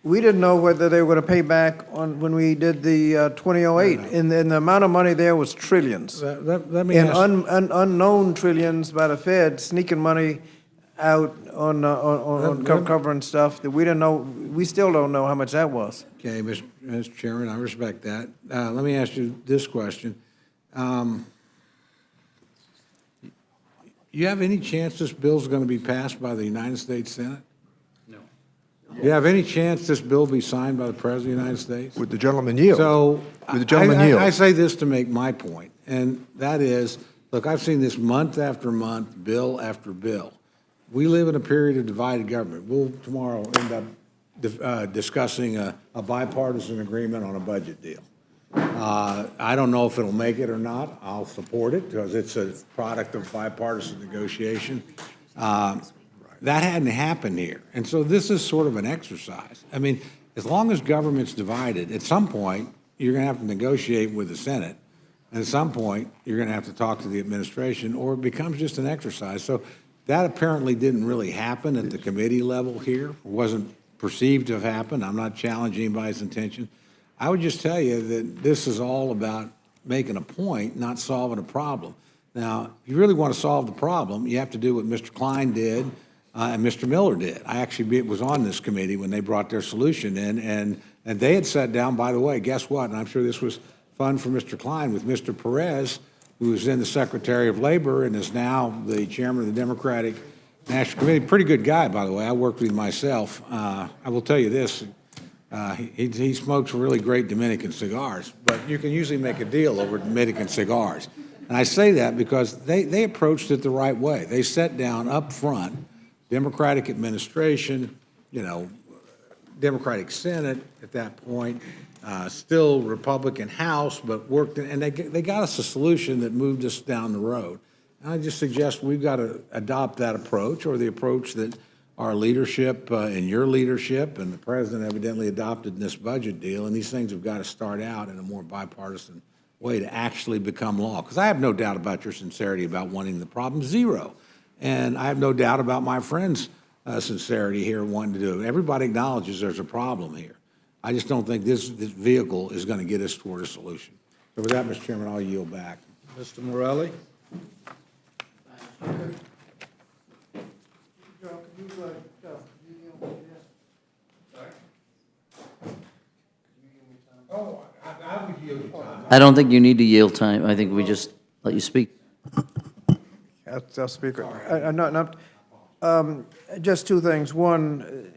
we didn't know whether they were gonna pay back when we did the 2008, and the amount of money there was trillions. Let me And ask, unknown trillions by the Fed sneaking money out on covering stuff that we didn't know, we still don't know how much that was. okay, Mr. Chairman, I respect that. Let me ask you this question. You have any chance this bill's going to be passed by the United States Senate? No. You have any chance this bill be signed by the President of the United States? Would the gentleman yield? So, Would the gentleman yield? I say this to make my point, and that is, look, I've seen this month after month, bill after bill. We live in a period of divided government. We'll tomorrow end up discussing a bipartisan agreement on a budget deal. I don't know if it'll make it or not. I'll support it because it's a product of bipartisan negotiation. That hadn't happened here. And so this is sort of an exercise. I mean, as long as government's divided, at some point, you're going to have to negotiate with the Senate. And at some point, you're going to have to talk to the administration, or it becomes just an exercise. So that apparently didn't really happen at the committee level here, wasn't perceived to have happened. I'm not challenging anybody's intention. I would just tell you that this is all about making a point, not solving a problem. Now, if you really want to solve the problem, you have to do what Mr. Klein did and Mr. Miller did. I actually was on this committee when they brought their solution in, and they had sat down, by the way, guess what? And I'm sure this was fun for Mr. Klein with Mr. Perez, who was then the Secretary of Labor and is now the chairman of the Democratic National Committee. Pretty good guy, by the way. I worked with him myself. I will tell you this. He smokes really great Dominican cigars, but you can usually make a deal over Dominican cigars. And I say that because they approached it the right way. They sat down up front, Democratic administration, Democratic Senate at that point, still Republican House, but worked, and they got us a solution that moved us down the road. And I just suggest we've got to adopt that approach, or the approach that our leadership and your leadership and the president evidently adopted in this budget deal, and these things have got to start out in a more bipartisan way to actually become law. Because I have no doubt about your sincerity about wanting the problem zero. And I have no doubt about my friend's sincerity here wanting to do it. Everybody acknowledges there's a problem here. I just don't think this vehicle is going to get us toward a solution. So with that, Mr. Chairman, I'll yield back. Mr. Morelli? I don't think you need to yield time. I think we just let you speak. I'll speak. Just two things. One,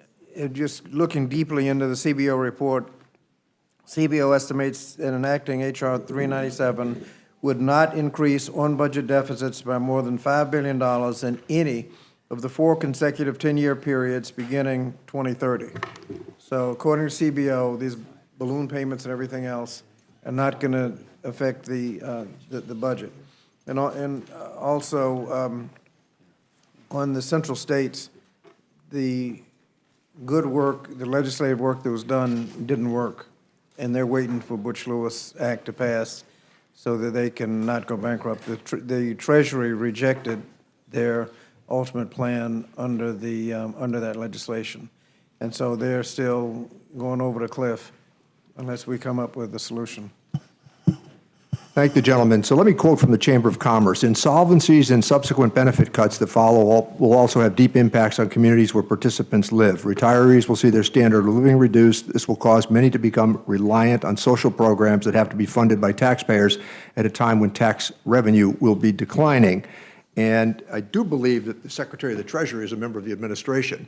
just looking deeply into the CBO report, CBO estimates that enacting H.R. 397 would not increase on-budget deficits by more than $5 billion in any of the 4 consecutive 10-year periods beginning 2030. So according to CBO, these balloon payments and everything else are not going to affect the budget. And also, on the central states, the good work, the legislative work that was done didn't work, and they're waiting for Butch-Lewis Act to pass so that they can not go bankrupt. The Treasury rejected their ultimate plan under that legislation, and so they're still going over the cliff unless we come up with a solution. Thank the gentleman. So let me quote from the Chamber of Commerce. Insolvencies and subsequent benefit cuts that follow will also have deep impacts on communities where participants live. Retirees will see their standard of living reduced. This will cause many to become reliant on social programs that have to be funded by taxpayers at a time when tax revenue will be declining. And I do believe that the Secretary of the Treasury is a member of the administration.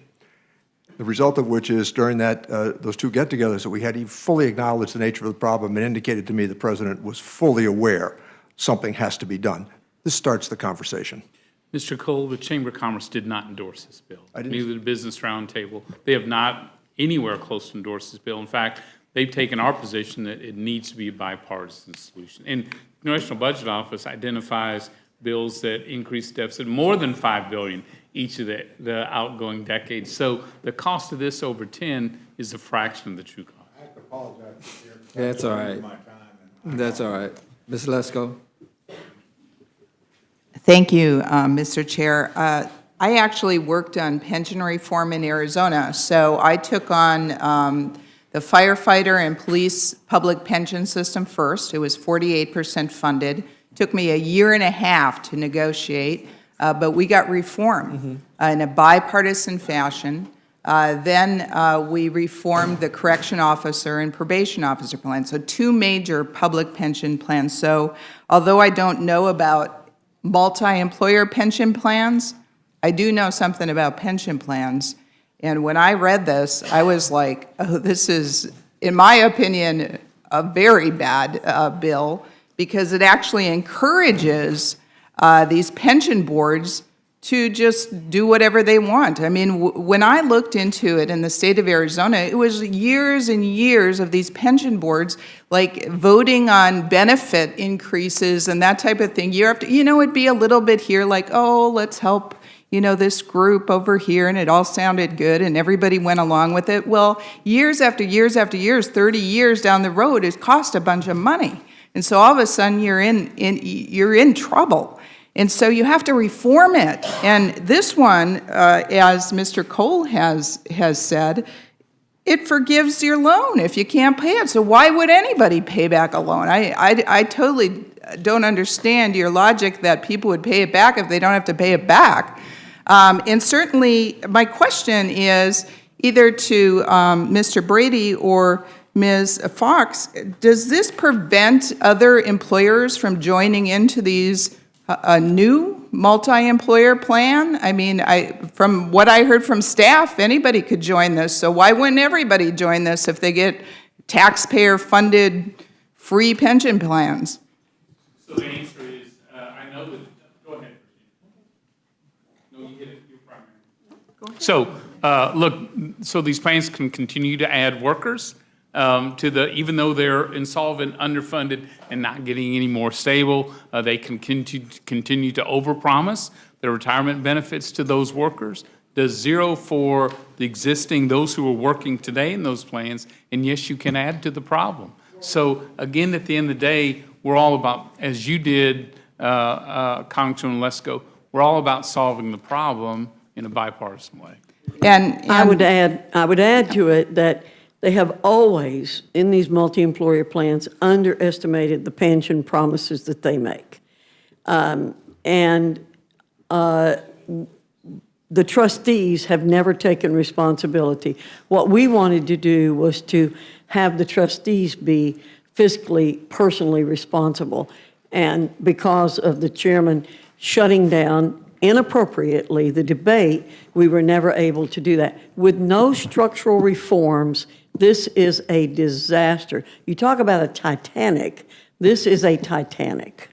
The result of which is during those two get-togethers that we had, he fully acknowledged the nature of the problem and indicated to me the President was fully aware something has to be done. This starts the conversation. Mr. Cole, the Chamber of Commerce did not endorse this bill. I didn't- Neither the Business Roundtable. They have not anywhere close to endorsed this bill. In fact, they've taken our position that it needs to be a bipartisan solution. And the Congressional Budget Office identifies bills that increase deficit more than $5 billion each of the outgoing decades. So the cost of this over 10 is a fraction of the true cost. I have to apologize, Mr. Chair. That's all right. That's all right. Ms. Lesko? Thank you, Mr. Chair. I actually worked on pension reform in Arizona, so I took on the firefighter and police public pension system first. It was 48% funded. Took me a year and a half to negotiate, but we got reform in a bipartisan fashion. Then we reformed the correction officer and probation officer plan, so 2 major public pension plans. So although I don't know about multi-employer pension plans, I do know something about pension plans. And when I read this, I was like, oh, this is, in my opinion, a very bad bill, because it actually encourages these pension boards to just do whatever they want. I mean, when I looked into it in the state of Arizona, it was years and years of these pension boards, like voting on benefit increases and that type of thing. Year after, it'd be a little bit here, like, oh, let's help, this group over here, and it all sounded good, and everybody went along with it. Well, years after years after years, 30 years down the road, it cost a bunch of money. And so all of a sudden, you're in trouble. And so you have to reform it. And this one, as Mr. Cole has said, it forgives your loan if you can't pay it. So why would anybody pay back a loan? I totally don't understand your logic that people would pay it back if they don't have to pay it back. And certainly, my question is either to Mr. Brady or Ms. Foxx, does this prevent other employers from joining into these, a new multi-employer plan? I mean, from what I heard from staff, anybody could join this, so why wouldn't everybody join this if they get taxpayer-funded free pension plans? So the answer is, I know that, go ahead. No, you hit it, you're primary. So, look, so these plans can continue to add workers to the, even though they're insolvent, underfunded, and not getting any more stable, they can continue to overpromise their retirement benefits to those workers. Does zero for the existing, those who are working today in those plans, and yes, you can add to the problem. So again, at the end of the day, we're all about, as you did, Congresswoman Lesko, we're all about solving the problem in a bipartisan way. And I would add to it that they have always, in these multi-employer plans, underestimated the pension promises that they make. The trustees have never taken responsibility. What we wanted to do was to have the trustees be fiscally, personally responsible. And because of the chairman shutting down inappropriately the debate, we were never able to do that. With no structural reforms, this is a disaster. You talk about a Titanic, this is a Titanic.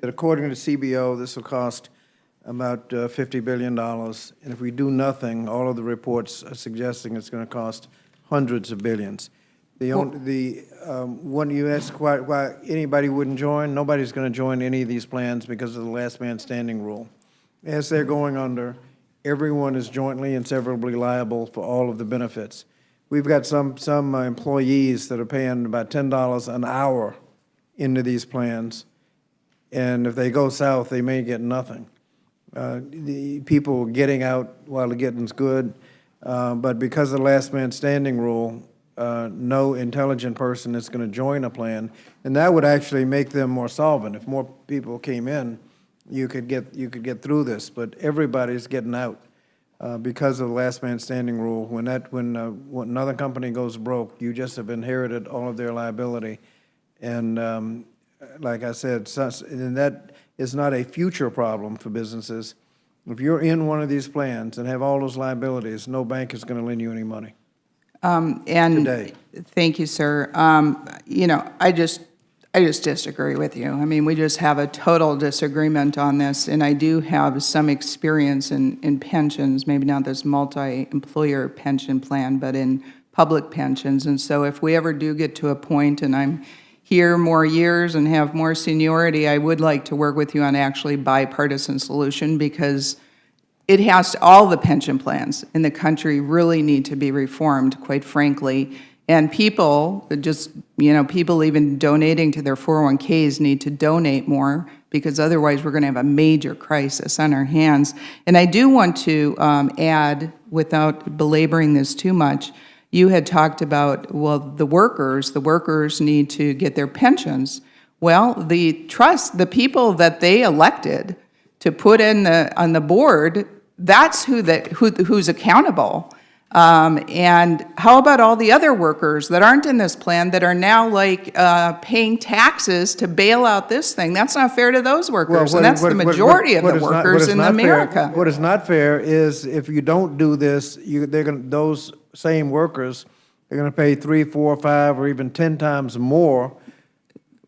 That according to CBO, this will cost about $50 billion. And if we do nothing, all of the reports are suggesting it's going to cost hundreds of billions. When you ask why anybody wouldn't join, nobody's going to join any of these plans because of the last man standing rule. As they're going under, everyone is jointly and severally liable for all of the benefits. We've got some employees that are paying about $10 an hour into these plans. And if they go south, they may get nothing. The people getting out while the getting's good, but because of the last man standing rule, no intelligent person is going to join a plan, and that would actually make them more solvent. If more people came in, you could get through this. But everybody's getting out because of the last man standing rule. When another company goes broke, you just have inherited all of their liability, and like I said, and that is not a future problem for businesses. If you're in one of these plans and have all those liabilities, no bank is going to lend you any money. Today. Thank you, sir. You know, I just disagree with you. I mean, we just have a total disagreement on this, and I do have some experience in pensions, maybe not this multi-employer pension plan, but in public pensions. And so if we ever do get to a point, and I'm here more years and have more seniority, I would like to work with you on actually bipartisan solution, because it has to, all the pension plans in the country really need to be reformed, quite frankly. And people, just, you know, people even donating to their 401ks need to donate more, because otherwise we're going to have a major crisis on our hands. And I do want to add, without belaboring this too much, you had talked about, well, the workers need to get their pensions. Well, the people that they elected to put on the board, that's who's accountable. And how about all the other workers that aren't in this plan that are now paying taxes to bail out this thing? That's not fair to those workers, and that's the majority of the workers in America. What is not fair is if you don't do this, those same workers are going to pay 3, 4, 5, or even 10 times more.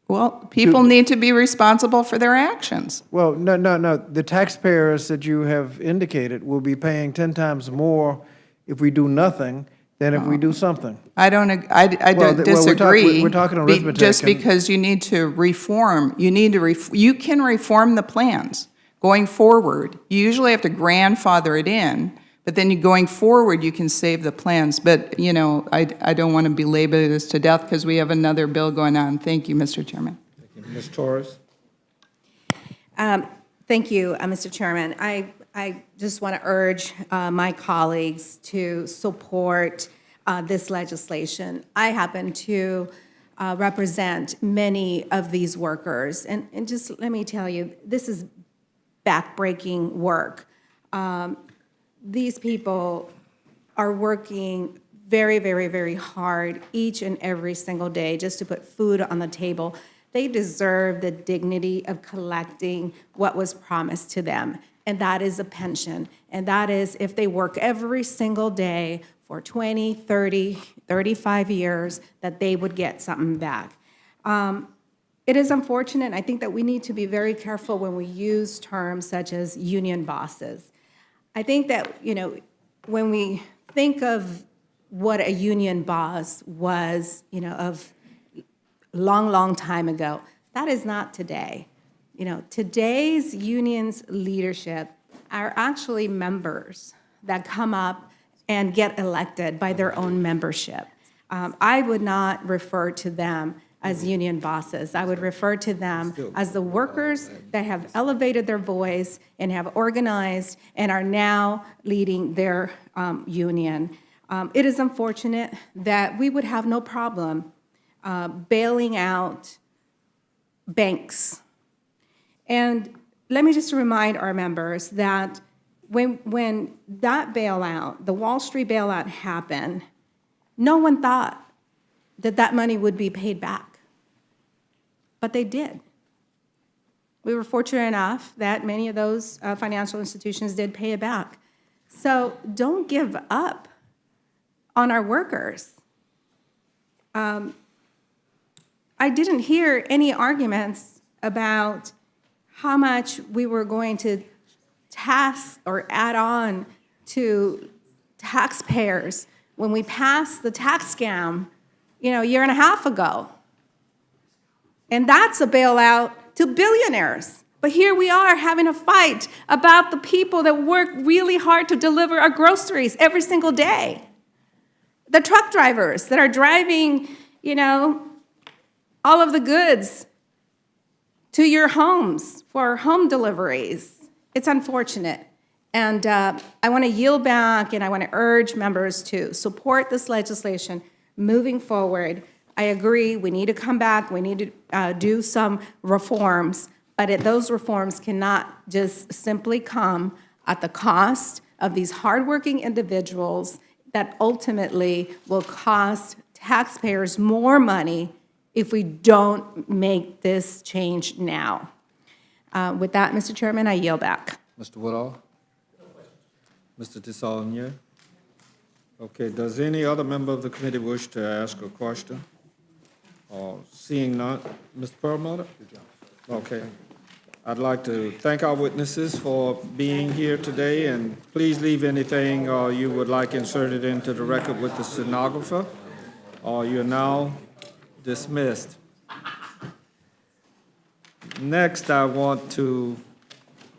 Well, people need to be responsible for their actions. Well, no. The taxpayers that you have indicated will be paying 10 times more if we do nothing than if we do something. I don't disagree. We're talking arithmetic. Just because you need to reform, you can reform the plans going forward. You usually have to grandfather it in, but then going forward, you can save the plans. But, you know, I don't want to belabor this to death because we have another bill going on. Thank you, Mr. Chairman. Thank you. Ms. Torres? Thank you, Mr. Chairman. I just want to urge my colleagues to support this legislation. I happen to represent many of these workers, and just let me tell you, this is backbreaking work. These people are working very, very, very hard each and every single day just to put food on the table. They deserve the dignity of collecting what was promised to them, and that is a pension. And that is if they work every single day for 20, 30, 35 years, that they would get something back. It is unfortunate, and I think that we need to be very careful when we use terms such as union bosses. I think that, when we think of what a union boss was, of long, long time ago, that is not today. Today's union's leadership are actually members that come up and get elected by their own membership. I would not refer to them as union bosses. I would refer to them as the workers that have elevated their voice and have organized and are now leading their union. It is unfortunate that we would have no problem bailing out banks. And let me just remind our members that when that bailout, the Wall Street bailout happened, no one thought that that money would be paid back. But they did. We were fortunate enough that many of those financial institutions did pay it back. So don't give up on our workers. I didn't hear any arguments about how much we were going to tax or add on to taxpayers when we passed the tax scam, a year and a half ago. And that's a bailout to billionaires. But here we are having a fight about the people that work really hard to deliver our groceries every single day. The truck drivers that are driving, all of the goods to your homes for home deliveries. It's unfortunate. And I want to yield back, and I want to urge members to support this legislation moving forward. I agree, we need to come back, we need to do some reforms, but those reforms cannot just simply come at the cost of these hardworking individuals that ultimately will cost taxpayers more money if we don't make this change now. With that, Mr. Chairman, I yield back. Mr. Woodall? Mr. Desaulnier? Okay, does any other member of the committee wish to ask a question? Seeing none, Mr. Perlmutter? Okay. I'd like to thank our witnesses for being here today, and please leave anything you would like inserted into the record with the stenographer. You're now dismissed. Next, I want to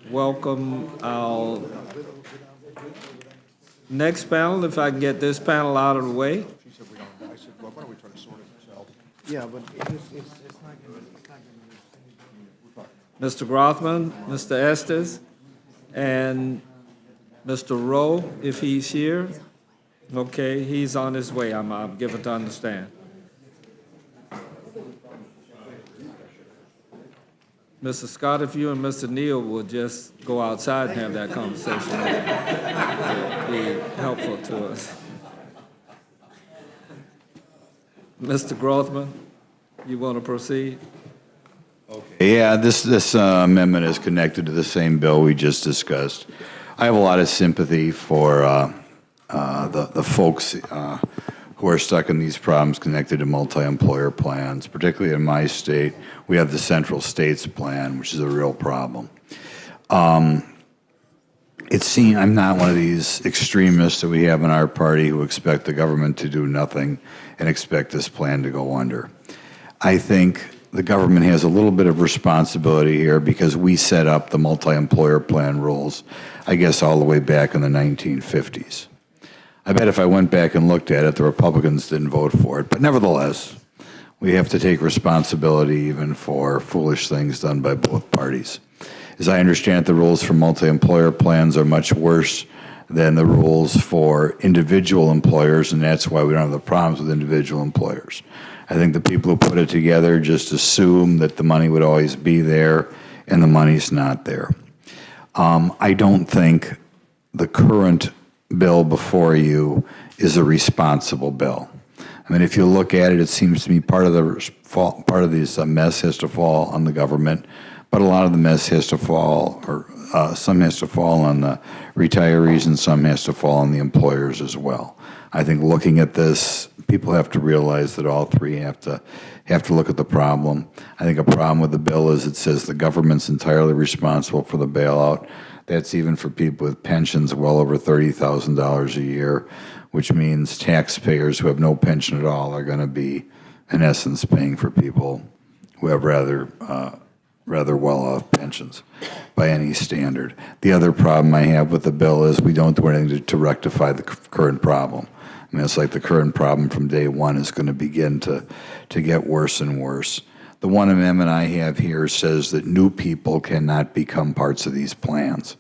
welcome our next panel, if I can get this panel out of the way. Yeah, but it's not going to. Mr. Grothman, Mr. Estes, and Mr. Rowe, if he's here. Okay, he's on his way, I'm given to understand. Mr. Scott, if you and Mr. Neal would just go outside and have that conversation, it would be helpful to us. Mr. Grothman, you want to proceed? Yeah, this amendment is connected to the same bill we just discussed. I have a lot of sympathy for the folks who are stuck in these problems connected to multi-employer plans. Particularly in my state, we have the Central States Plan, which is a real problem. I'm not one of these extremists that we have in our party who expect the government to do nothing and expect this plan to go under. I think the government has a little bit of responsibility here because we set up the multi-employer plan rules, I guess, all the way back in the 1950s. I bet if I went back and looked at it, the Republicans didn't vote for it. But nevertheless, we have to take responsibility even for foolish things done by both parties. As I understand it, the rules for multi-employer plans are much worse than the rules for individual employers, and that's why we don't have the problems with individual employers. I think the people who put it together just assume that the money would always be there, and the money's not there. I don't think the current bill before you is a responsible bill. I mean, if you look at it, it seems to me part of this mess has to fall on the government, but a lot of the mess has to fall, or some has to fall on the retirees and some has to fall on the employers as well. I think looking at this, people have to realize that all three have to look at the problem. I think a problem with the bill is it says the government's entirely responsible for the bailout. That's even for people with pensions well over $30,000 a year, which means taxpayers who have no pension at all are going to be, in essence, paying for people who have rather well-off pensions by any standard. The other problem I have with the bill is we don't do anything to rectify the current problem. I mean, it's like the current problem from day one is going to begin to get worse and worse. The one amendment I have here says that new people cannot become parts of these plans.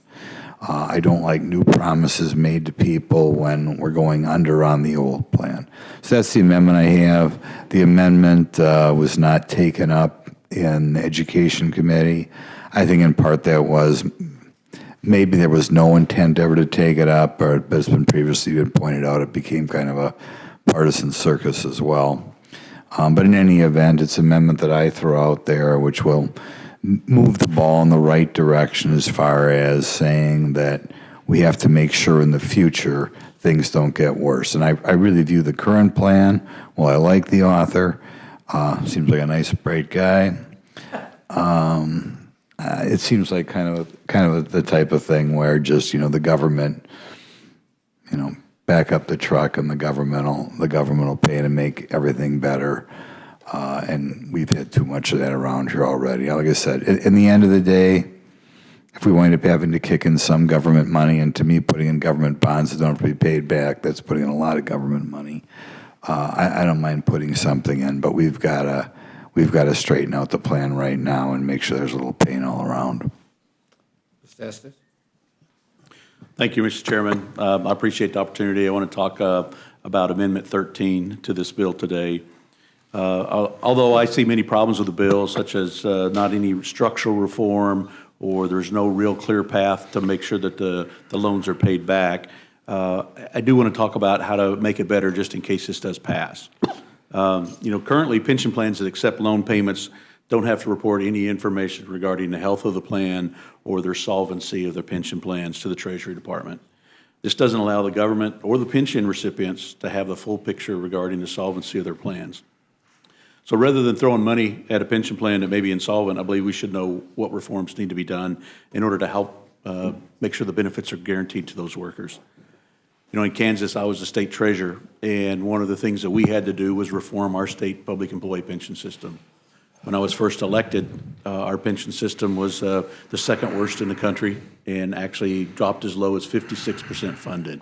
I don't like new promises made to people when we're going under on the old plan. So that's the amendment I have. The amendment was not taken up in the Education Committee. I think in part that was maybe there was no intent ever to take it up, but it's been previously been pointed out it became kind of a partisan circus as well. But in any event, it's an amendment that I throw out there which will move the ball in the right direction as far as saying that we have to make sure in the future things don't get worse. And I really view the current plan, well, I like the author, seems like a nice, bright guy. It seems like kind of the type of thing where just, the government, back up the truck and the government will pay to make everything better. And we've had too much of that around here already. Like I said, in the end of the day, if we wind up having to kick in some government money, and to me, putting in government bonds that don't have to be paid back, that's putting in a lot of government money. I don't mind putting something in, but we've got to straighten out the plan right now and make sure there's a little pain all around. Mr. Estes? Thank you, Mr. Chairman. I appreciate the opportunity. I want to talk about Amendment 13 to this bill today. Although I see many problems with the bill, such as not any structural reform or there's no real clear path to make sure that the loans are paid back, I do want to talk about how to make it better just in case this does pass. Currently pension plans that accept loan payments don't have to report any information regarding the health of the plan or their solvency of their pension plans to the Treasury Department. This doesn't allow the government or the pension recipients to have the full picture regarding the solvency of their plans. So rather than throwing money at a pension plan that may be insolvent, I believe we should know what reforms need to be done in order to help make sure the benefits are guaranteed to those workers. In Kansas, I was the state treasurer, and one of the things that we had to do was reform our state public employee pension system. When I was first elected, our pension system was the second worst in the country and actually dropped as low as 56% funded.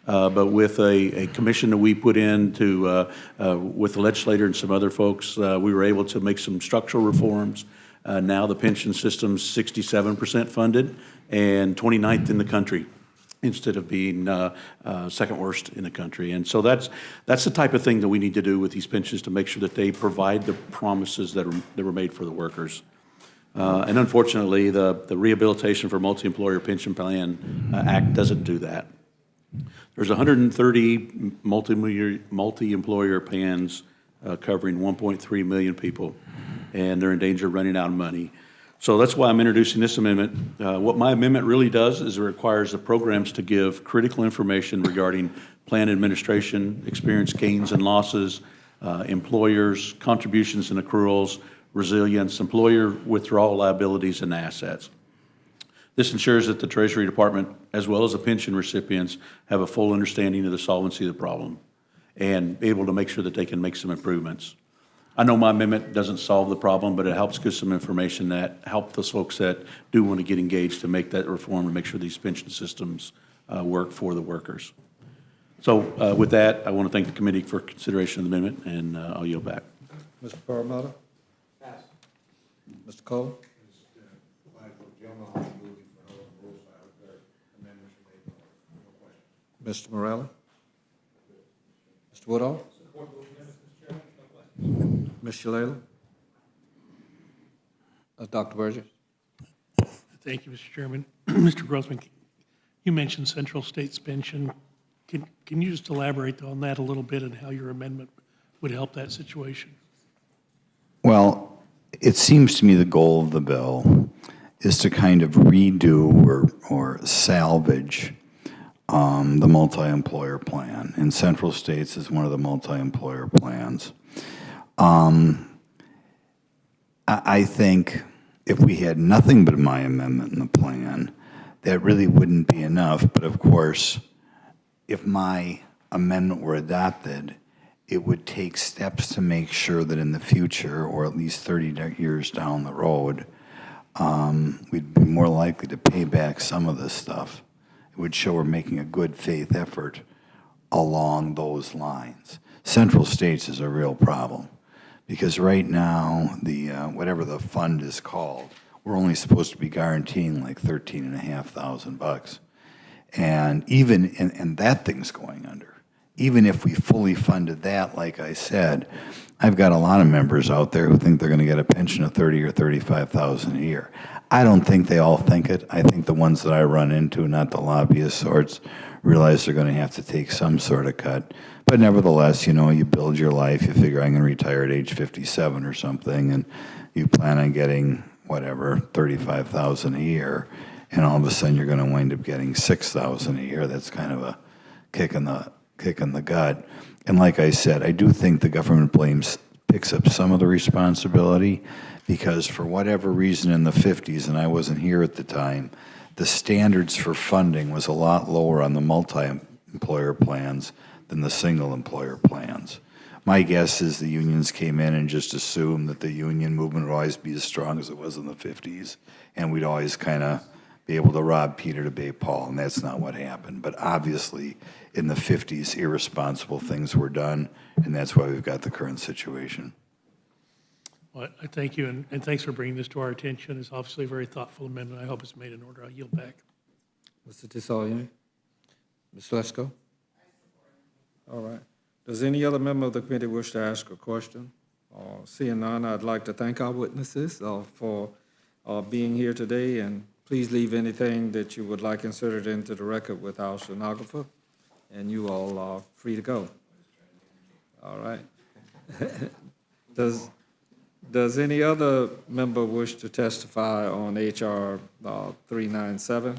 But with a commission that we put in with the legislator and some other folks, we were able to make some structural reforms. Now the pension system's 67% funded and 29th in the country, instead of being second worst in the country. And so that's the type of thing that we need to do with these pensions to make sure that they provide the promises that were made for the workers. And unfortunately, the Rehabilitation for Multi-Employer Pension Plan Act doesn't do that. There's 130 multi-employer plans covering 1.3 million people, and they're in danger of running out of money. So that's why I'm introducing this amendment. What my amendment really does is it requires the programs to give critical information regarding plan administration, experience gains and losses, employers, contributions and accruals, resilience, employer withdrawal liabilities, and assets. This ensures that the Treasury Department, as well as the pension recipients, have a full understanding of the solvency of the problem and able to make sure that they can make some improvements. I know my amendment doesn't solve the problem, but it helps give some information that help those folks that do want to get engaged to make that reform and make sure these pension systems work for the workers. So with that, I want to thank the committee for consideration of the amendment, and I'll yield back. Mr. Perlmutter? Pass. Mr. Cole? Mr. Morella? Mr. Woodall? Ms. Shalala? Dr. Burgess? Thank you, Mr. Chairman. Mr. Grossman, you mentioned Central States Pension Can you just elaborate on that a little bit and how your amendment would help that situation? Well, it seems to me the goal of the bill is to kind of redo or salvage the multi-employer plan. And Central States is one of the multi-employer plans. I think if we had nothing but my amendment in the plan, that really wouldn't be enough. But of course, if my amendment were adopted, it would take steps to make sure that in the future, or at least 30 years down the road, we'd be more likely to pay back some of this stuff. It would show we're making a good faith effort along those lines. Central States is a real problem because right now, the whatever the fund is called, we're only supposed to be guaranteeing like $13,500. And even, and that thing's going under. Even if we fully funded that, like I said, I've got a lot of members out there who think they're going to get a pension of $30,000 or $35,000 a year. I don't think they all think it. I think the ones that I run into, not the lobbyist sorts, realize they're going to have to take some sort of cut. But nevertheless, you know, you build your life. You figure I'm going to retire at age 57 or something, and you plan on getting whatever $35,000 a year, and all of a sudden you're going to wind up getting $6,000 a year. That's kind of a kick in the gut. And like I said, I do think the government picks up some of the responsibility because for whatever reason in the 50s, and I wasn't here at the time, the standards for funding was a lot lower on the multi-employer plans than the single employer plans. My guess is the unions came in and just assumed that the union movement would always be as strong as it was in the 50s, and we'd always kind of be able to rob Peter to pay Paul, and that's not what happened. But obviously, in the 50s, irresponsible things were done, and that's why we've got the current situation. Well, I thank you, and thanks for bringing this to our attention. It's obviously a very thoughtful amendment. I hope it's made in order. I yield back. Mr. Tissallier? Ms. Lesko? All right. Does any other member of the committee wish to ask a question? Seeing none, I'd like to thank our witnesses for being here today, and please leave anything that you would like inserted into the record with our stenographer, and you all are free to go. All right. Does any other member wish to testify on H.R. 397?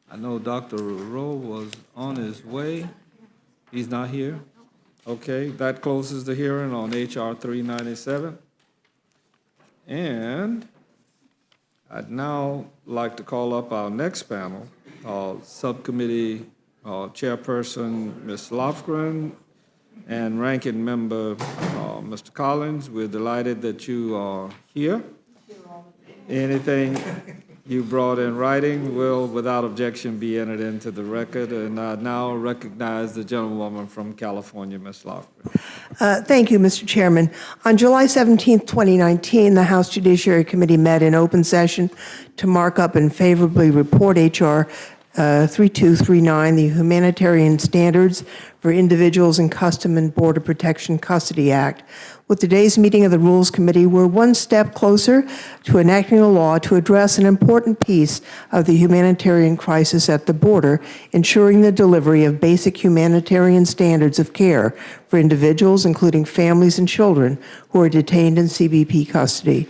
I know Dr. Rowe was on his way. He's not here? Okay, that closes the hearing on H.R. 397. And I'd now like to call up our next panel, Subcommittee Chairperson, Ms. Lofgren, and Ranking Member, Mr. Collins. We're delighted that you are here. Anything you brought in writing will, without objection, be entered into the record. And I now recognize the gentlewoman from California, Ms. Lofgren. Thank you, Mr. Chairman. On July 17, 2019, the House Judiciary Committee met in open session to mark up and favorably report H.R. 3239, the Humanitarian Standards for Individuals in Custom and Border Protection Custody Act. With today's meeting of the Rules Committee, we're one step closer to enacting a law to address an important piece of the humanitarian crisis at the border, ensuring the delivery of basic humanitarian standards of care for individuals, including families and children, who are detained in CBP custody.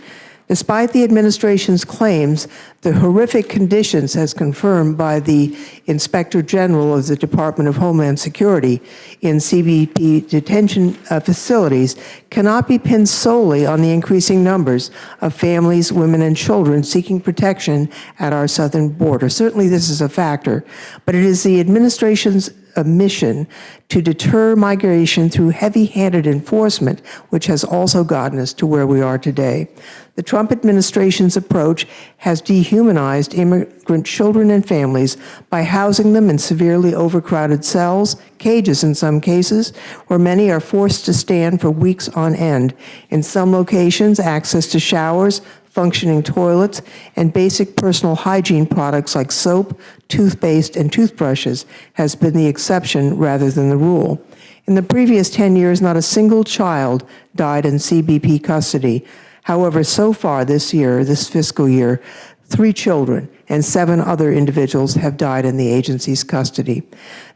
Despite the administration's claims, the horrific conditions, as confirmed by the Inspector General of the Department of Homeland Security in CBP detention facilities, cannot be pinned solely on the increasing numbers of families, women, and children seeking protection at our southern border. Certainly this is a factor, but it is the administration's mission to deter migration through heavy-handed enforcement, which has also gotten us to where we are today. The Trump administration's approach has dehumanized immigrant children and families by housing them in severely overcrowded cells, cages in some cases, where many are forced to stand for weeks on end. In some locations, access to showers, functioning toilets, and basic personal hygiene products like soap, toothpaste, and toothbrushes has been the exception rather than the rule. In the previous 10 years, not a single child died in CBP custody. However, so far this year, this fiscal year, 3 children, and 7 other individuals have died in the agency's custody.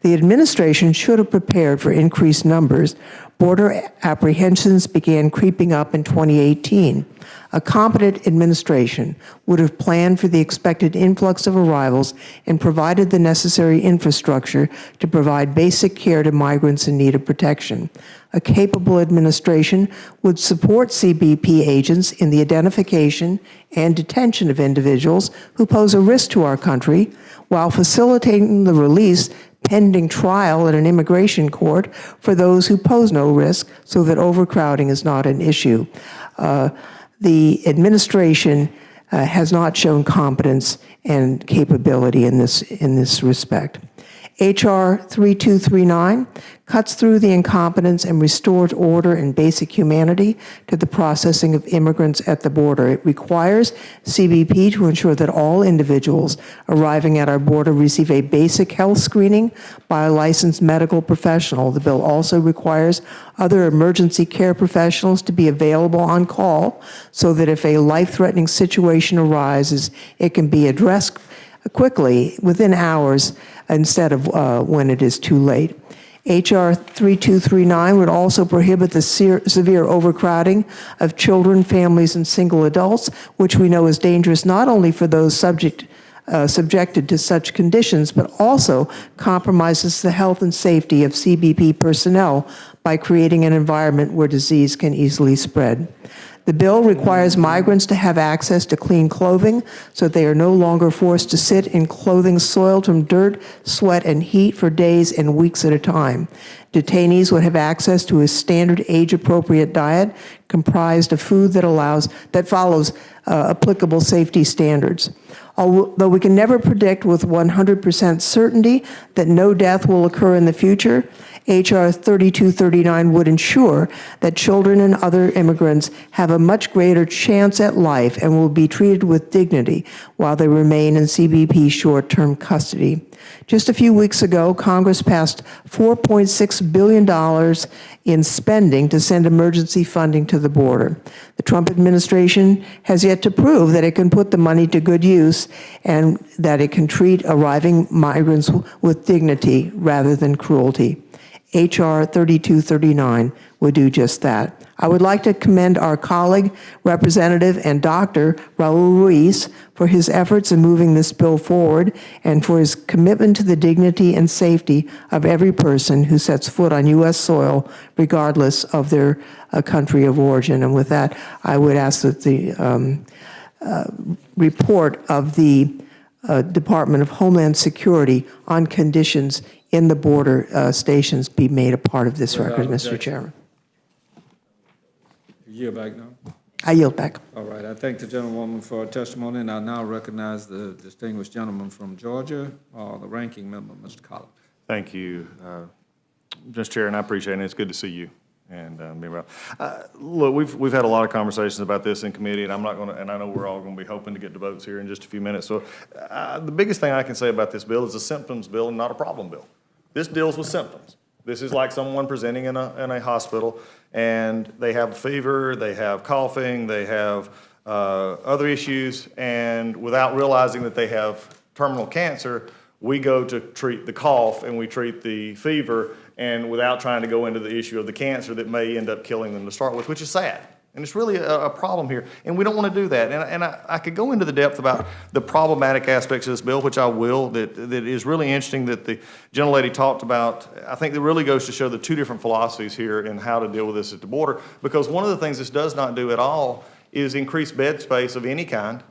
The administration should have prepared for increased numbers. Border apprehensions began creeping up in 2018. A competent administration would have planned for the expected influx of arrivals and provided the necessary infrastructure to provide basic care to migrants in need of protection. A capable administration would support CBP agents in the identification and detention of individuals who pose a risk to our country, while facilitating the release pending trial at an immigration court for those who pose no risk, so that overcrowding is not an issue. The administration has not shown competence and capability in this respect. H.R. 3239 cuts through the incompetence and restores order and basic humanity to the processing of immigrants at the border. It requires CBP to ensure that all individuals arriving at our border receive a basic health screening by a licensed medical professional. The bill also requires other emergency care professionals to be available on call so that if a life-threatening situation arises, it can be addressed quickly, within hours, instead of when it is too late. H.R. 3239 would also prohibit the severe overcrowding of children, families, and single adults, which we know is dangerous not only for those subjected to such conditions, but also compromises the health and safety of CBP personnel by creating an environment where disease can easily spread. The bill requires migrants to have access to clean clothing so that they are no longer forced to sit in clothing soiled from dirt, sweat, and heat for days and weeks at a time. Detainees would have access to a standard age-appropriate diet comprised of food that follows applicable safety standards. Although we can never predict with 100% certainty that no death will occur in the future, H.R. 3239 would ensure that children and other immigrants have a much greater chance at life and will be treated with dignity while they remain in CBP short-term custody. Just a few weeks ago, Congress passed $4.6 billion in spending to send emergency funding to the border. The Trump administration has yet to prove that it can put the money to good use and that it can treat arriving migrants with dignity rather than cruelty. H.R. 3239 would do just that. I would like to commend our colleague, Representative and Dr. Raul Ruiz for his efforts in moving this bill forward and for his commitment to the dignity and safety of every person who sets foot on U.S. soil, regardless of their country of origin. And with that, I would ask that the report of the Department of Homeland Security on conditions in the border stations be made a part of this record, Mr. Chairman. You yield back now? I yield back. All right, I thank the gentlewoman for her testimony, and I now recognize the distinguished gentleman from Georgia, the ranking member, Mr. Collins. Thank you, Mr. Chair, and I appreciate it. It's good to see you and be around. Look, we've had a lot of conversations about this in committee, and I'm not going to, and I know we're all going to be hoping to get to votes here in just a few minutes. So the biggest thing I can say about this bill is a symptoms bill and not a problem bill. This deals with symptoms. This is like someone presenting in a hospital, and they have a fever, they have coughing, they have other issues, and without realizing that they have terminal cancer, we go to treat the cough and we treat the fever, and without trying to go into the issue of the cancer that may end up killing them to start with, which is sad. And it's really a problem here, and we don't want to do that. And I could go into the depth about the problematic aspects of this bill, which I will, that is really interesting that the gentlelady talked about. I think that really goes to show the two different philosophies here in how to deal with this at the border, because one of the things this does not do at all is increase bed space of any kind.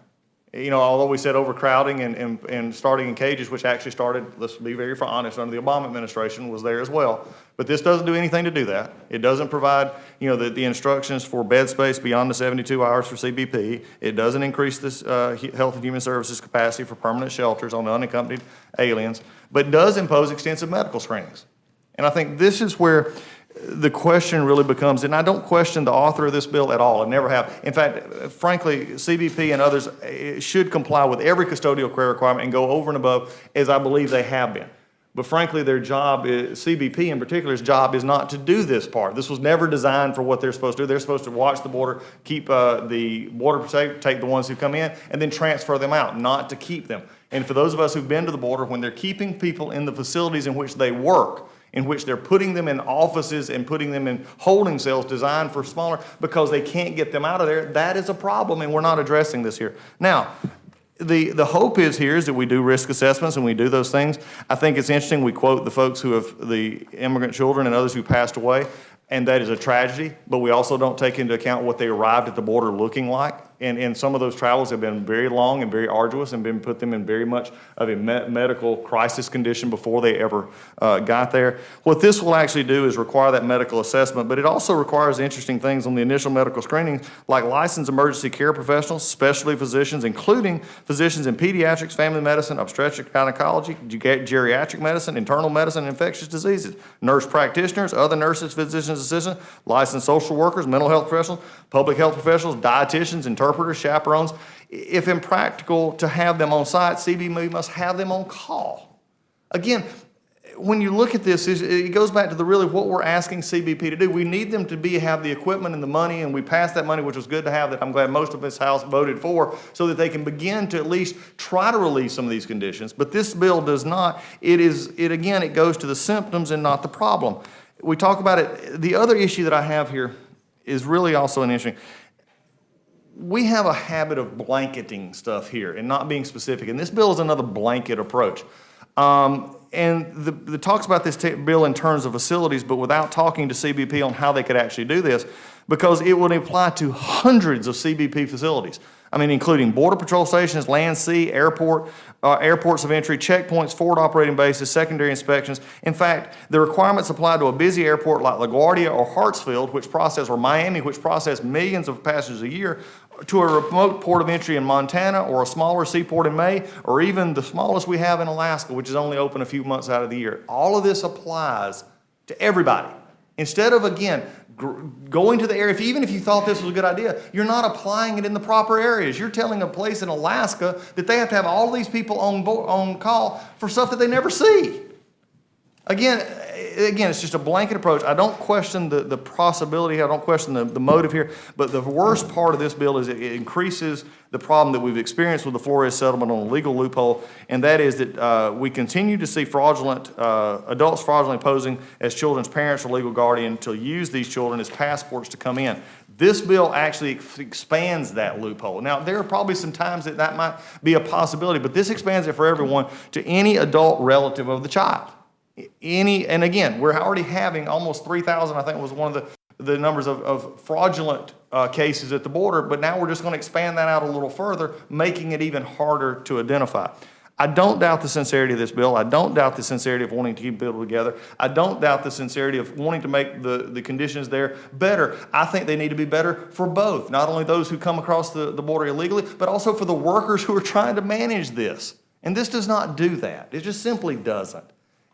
You know, although we said overcrowding and starting in cages, which actually started, let's be very honest, under the Obama administration was there as well. But this doesn't do anything to do that. It doesn't provide, you know, the instructions for bed space beyond the 72 hours for CBP. It doesn't increase this Health and Human Services capacity for permanent shelters on the unaccompanied aliens, but does impose extensive medical screenings. And I think this is where the question really becomes, and I don't question the author of this bill at all, I never have. In fact, frankly, CBP and others should comply with every custodial care requirement and go over and above, as I believe they have been. But frankly, their job, CBP in particular's job, is not to do this part. This was never designed for what they're supposed to do. They're supposed to watch the border, keep the border protected, take the ones who come in, and then transfer them out, not to keep them. And for those of us who've been to the border, when they're keeping people in the facilities in which they work, in which they're putting them in offices and putting them in holding cells designed for smaller, because they can't get them out of there, that is a problem, and we're not addressing this here. Now, the hope is here is that we do risk assessments and we do those things. I think it's interesting, we quote the folks who have, the immigrant children and others who passed away, and that is a tragedy, but we also don't take into account what they arrived at the border looking like. And some of those travels have been very long and very arduous and put them in very much of a medical crisis condition before they ever got there. What this will actually do is require that medical assessment, but it also requires interesting things on the initial medical screening, like licensed emergency care professionals, specialty physicians, including physicians in pediatrics, family medicine, obstetric gynecology, geriatric medicine, internal medicine, and infectious diseases, nurse practitioners, other nurses, physicians assistants, licensed social workers, mental health professionals, public health professionals, dietitians, interpreters, chaperones. If impractical to have them on site, CBP must have them on call. Again, when you look at this, it goes back to really what we're asking CBP to do. We need them to have the equipment and the money, and we passed that money, which was good to have, that I'm glad most of this House voted for, so that they can begin to at least try to relieve some of these conditions. But this bill does not. Again, it goes to the symptoms and not the problem. We talk about it. The other issue that I have here is really also an issue. We have a habit of blanketing stuff here and not being specific, and this bill is another blanket approach. And the talks about this bill in terms of facilities, but without talking to CBP on how they could actually do this, because it would apply to hundreds of CBP facilities. I mean, including border patrol stations, land, sea, airports of entry, checkpoints, forward operating bases, secondary inspections. In fact, the requirements apply to a busy airport like LaGuardia or Hartsfield, or Miami, which process millions of passengers a year, to a remote port of entry in Montana, or a smaller seaport in May, or even the smallest we have in Alaska, which is only open a few months out of the year. All of this applies to everybody. Instead of, again, going to the area, even if you thought this was a good idea, you're not applying it in the proper areas. You're telling a place in Alaska that they have to have all these people on call for stuff that they never see. Again, it's just a blanket approach. I don't question the possibility. I don't question the motive here. But the worst part of this bill is it increases the problem that we've experienced with the Flores settlement on a legal loophole, and that is that we continue to see adults fraudulently posing as children's parents or legal guardian to use these children as passports to come in. This bill actually expands that loophole. Now, there are probably some times that might be a possibility, but this expands it for everyone to any adult relative of the child. And again, we're already having almost 3,000, I think was one of the numbers of fraudulent cases at the border, but now we're just going to expand that out a little further, making it even harder to identify. I don't doubt the sincerity of this bill. I don't doubt the sincerity of wanting to keep people together. I don't doubt the sincerity of wanting to make the conditions there better. I think they need to be better for both, not only those who come across the border illegally, but also for the workers who are trying to manage this. And this does not do that. It just simply doesn't.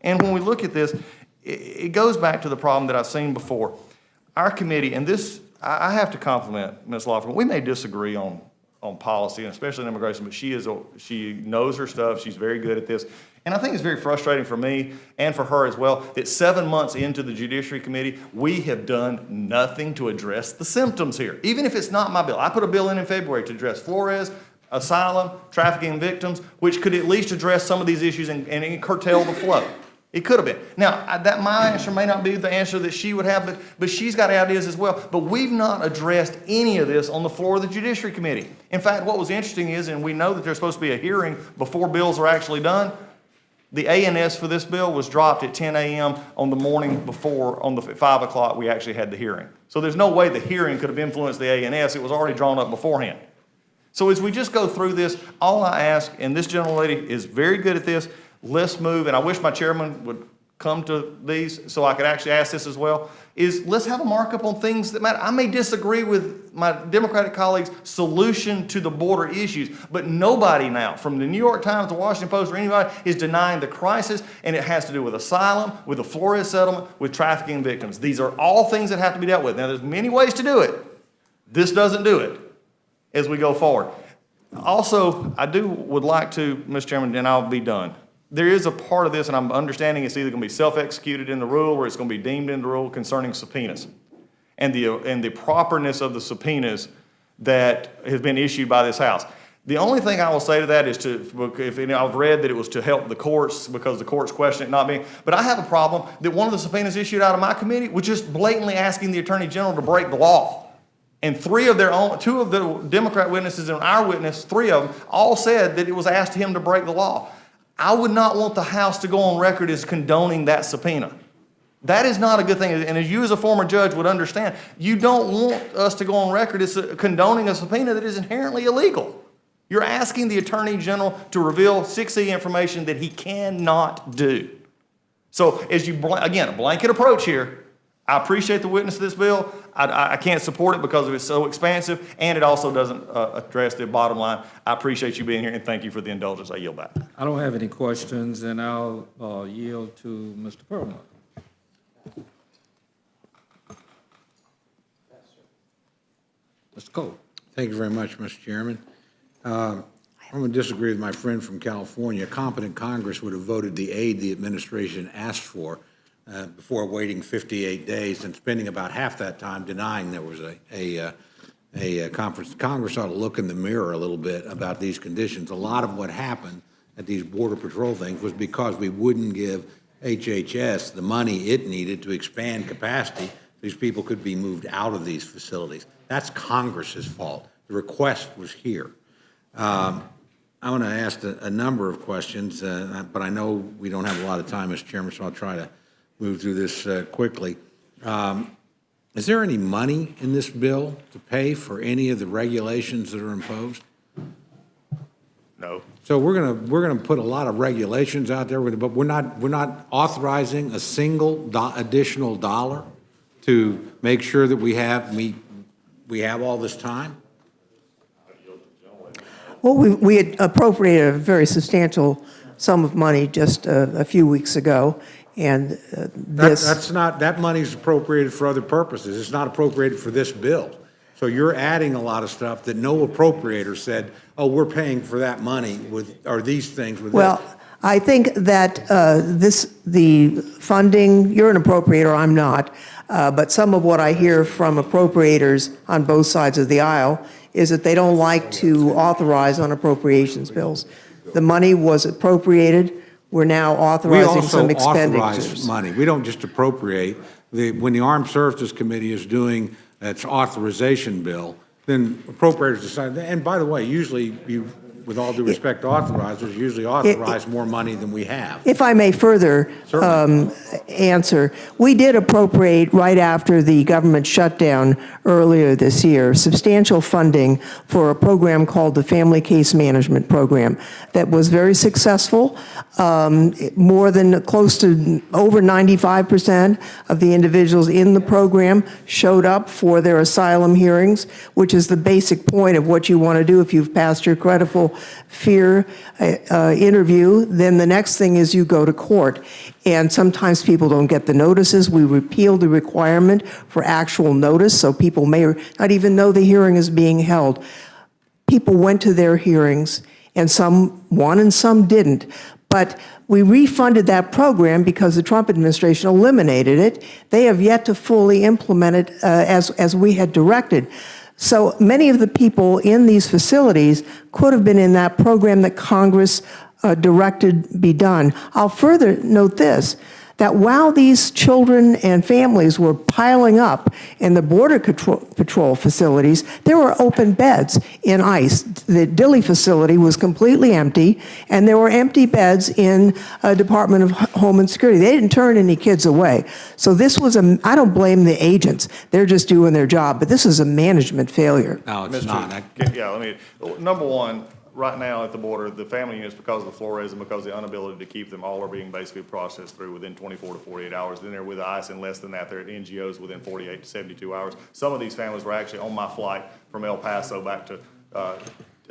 And when we look at this, it goes back to the problem that I've seen before. Our committee, and this, I have to compliment Ms. Lofgren. We may disagree on policy, and especially in immigration, but she knows her stuff. She's very good at this. And I think it's very frustrating for me and for her as well that 7 months into the Judiciary Committee, we have done nothing to address the symptoms here. Even if it's not my bill. I put a bill in February to address Flores, asylum, trafficking victims, which could at least address some of these issues and curtail the flow. It could have been. Now, my answer may not be the answer that she would have, but she's got ideas as well. But we've not addressed any of this on the floor of the Judiciary Committee. In fact, what was interesting is, and we know that there's supposed to be a hearing before bills are actually done, the ANS for this bill was dropped at 10 a.m. on the morning before, at 5 o'clock, we actually had the hearing. So there's no way the hearing could have influenced the ANS. It was already drawn up beforehand. So as we just go through this, all I ask, and this gentle lady is very good at this, let's move, and I wish my chairman would come to these so I could actually ask this as well, is let's have a markup on things that matter. I may disagree with my Democratic colleagues' solution to the border issues, but nobody now, from the New York Times, the Washington Post, or anybody, is denying the crisis, and it has to do with asylum, with the Flores settlement, with trafficking victims. These are all things that have to be dealt with. Now, there's many ways to do it. This doesn't do it as we go forward. Also, I would like to, Mr. Chairman, and I'll be done. there is a part of this, and I'm understanding it's either going to be self-executed in the rule or it's going to be deemed in the rule concerning subpoenas and the properness of the subpoenas that has been issued by this House. The only thing I will say to that is I've read that it was to help the courts because the courts question it not being, but I have a problem that one of the subpoenas issued out of my committee was just blatantly asking the Attorney General to break the law. And two of the Democrat witnesses and our witness, three of them, all said that it was asked him to break the law. I would not want the House to go on record as condoning that subpoena. That is not a good thing. And as you as a former judge would understand, you don't want us to go on record as condoning a subpoena that is inherently illegal. You're asking the Attorney General to reveal 6E information that he cannot do. So as again, a blanket approach here. I appreciate the witness of this bill. I can't support it because it's so expansive, and it also doesn't address the bottom line. I appreciate you being here, and thank you for the indulgence. I yield back. I don't have any questions, and I'll yield to Mr. Perlmutter. Mr. Cole. Thank you very much, Mr. Chairman. I'm going to disagree with my friend from California. A competent Congress would have voted the aid the administration asked for before waiting 58 days and spending about half that time denying there was a conference. Congress ought to look in the mirror a little bit about these conditions. A lot of what happened at these Border Patrol things was because we wouldn't give HHS the money it needed to expand capacity. These people could be moved out of these facilities. That's Congress's fault. The request was here. I want to ask a number of questions, but I know we don't have a lot of time, Mr. Chairman, so I'll try to move through this quickly. Is there any money in this bill to pay for any of the regulations that are imposed? No. So we're gonna put a lot of regulations out there, but we're not authorizing a single additional dollar to make sure that we have all this time. Well, we had appropriated a very substantial sum of money just a few weeks ago, and that money's appropriated for other purposes. It's not appropriated for this bill. So you're adding a lot of stuff that no appropriator said, oh, we're paying for that money or these things with well, this. I think that the funding, you're an appropriator, I'm not, but some of what I hear from appropriators on both sides of the aisle is that they don't like to authorize on appropriations bills. The money was appropriated. We're now authorizing some expenditures. We also authorize money. We don't just appropriate. When the Armed Services Committee is doing its authorization bill, then appropriators decide. And by the way, usually with all due respect to authorizers, usually authorize more money than we have. If I may further answer, we did appropriate right after the government shutdown earlier this year substantial funding for a program called the Family Case Management Program that was very successful. More than close to over 95% of the individuals in the program showed up for their asylum hearings, which is the basic point of what you want to do if you've passed your credible fear interview. Then the next thing is you go to court. And sometimes people don't get the notices. We repealed the requirement for actual notice, so people may not even know the hearing is being held. People went to their hearings, and some won and some didn't. But we refunded that program because the Trump administration eliminated it. They have yet to fully implement it as we had directed. So many of the people in these facilities could have been in that program that Congress directed be done. I'll further note this, that while these children and families were piling up in the Border Patrol facilities, there were open beds in ICE. The Dilley facility was completely empty, and there were empty beds in Department of Homeland Security. They didn't turn any kids away. So this was I don't blame the agents. They're just doing their job, but this is a management failure. No, it's not. Yeah, number one, right now at the border, the family units, because of the Flores and because of the inability to keep them, all are being basically processed through within 24 to 48 hours. Then they're with ICE, and less than that, they're at NGOs within 48 to 72 hours. Some of these families were actually on my flight from El Paso back to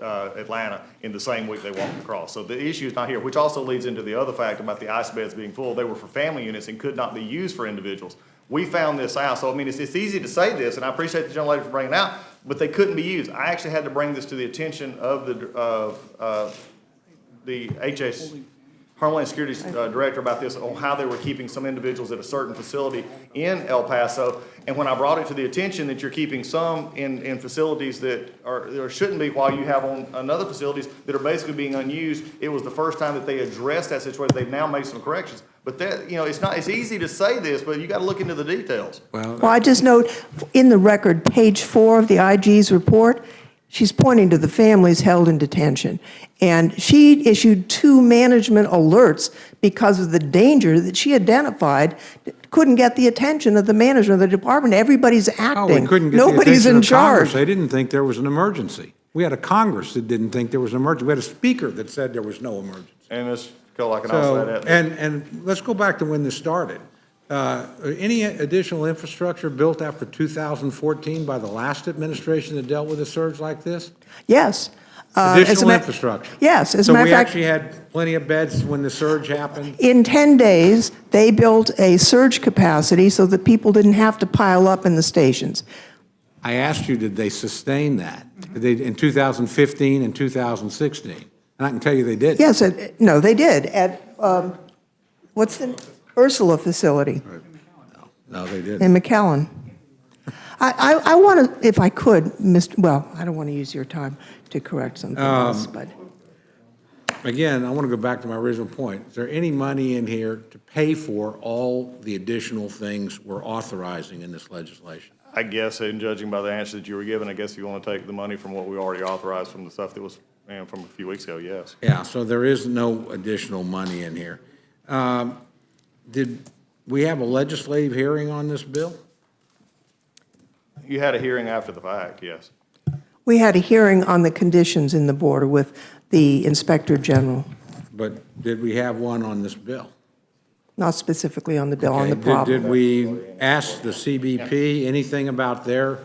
Atlanta in the same week they walked across. So the issue is not here, which also leads into the other fact about the ICE beds being full. They were for family units and could not be used for individuals. We found this out. So, it's easy to say this, and I appreciate the young lady for bringing it out, but they couldn't be used. I actually had to bring this to the attention of the Homeland Security's director about this, on how they were keeping some individuals at a certain facility in El Paso. And when I brought it to the attention that you're keeping some in facilities that are, or shouldn't be, while you have on another facilities that are basically being unused, it was the first time that they addressed that situation. They've now made some corrections. But that, it's easy to say this, but you got to look into the details. Well, I just note, in the record, page 4 of the IG's report, she's pointing to the families held in detention. And she issued 2 management alerts because of the danger that she identified, couldn't get the attention of the management of the department. Everybody's acting. Oh, we couldn't get Nobody's the attention in of Congress. charge. They didn't think there was an emergency. We had a Congress that didn't think there was an emergency. We had a speaker that said there was no emergency. And Ms. Cole, I can also add that. And let's go back to when this started. Any additional infrastructure built after 2014 by the last administration that dealt with a surge like this? Yes. Additional infrastructure? Yes, as a So matter we of fact, actually had plenty of beds when the surge happened? in 10 days, they built a surge capacity so that people didn't have to pile up in the stations. I asked you, did they sustain that? Did they, in 2015 and 2016? And I can tell you they did. Yes, no, they did, at, what's the, Ursula facility No, they didn't. in McAllen. I want to, if I could, I don't want to use your time to correct something else, but. Again, I want to go back to my original point. Is there any money in here to pay for all the additional things we're authorizing in this legislation? I guess, in judging by the answer that you were given, I guess if you want to take the money from what we already authorized from the stuff that was, from a few weeks ago, yes. Yeah, so there is no additional money in here. Did we have a legislative hearing on this bill? You had a hearing after the fact, yes. We had a hearing on the conditions in the border with the Inspector General, But did we have one on this bill? not specifically on the bill, on the Okay, problem. Did we ask the CBP anything about their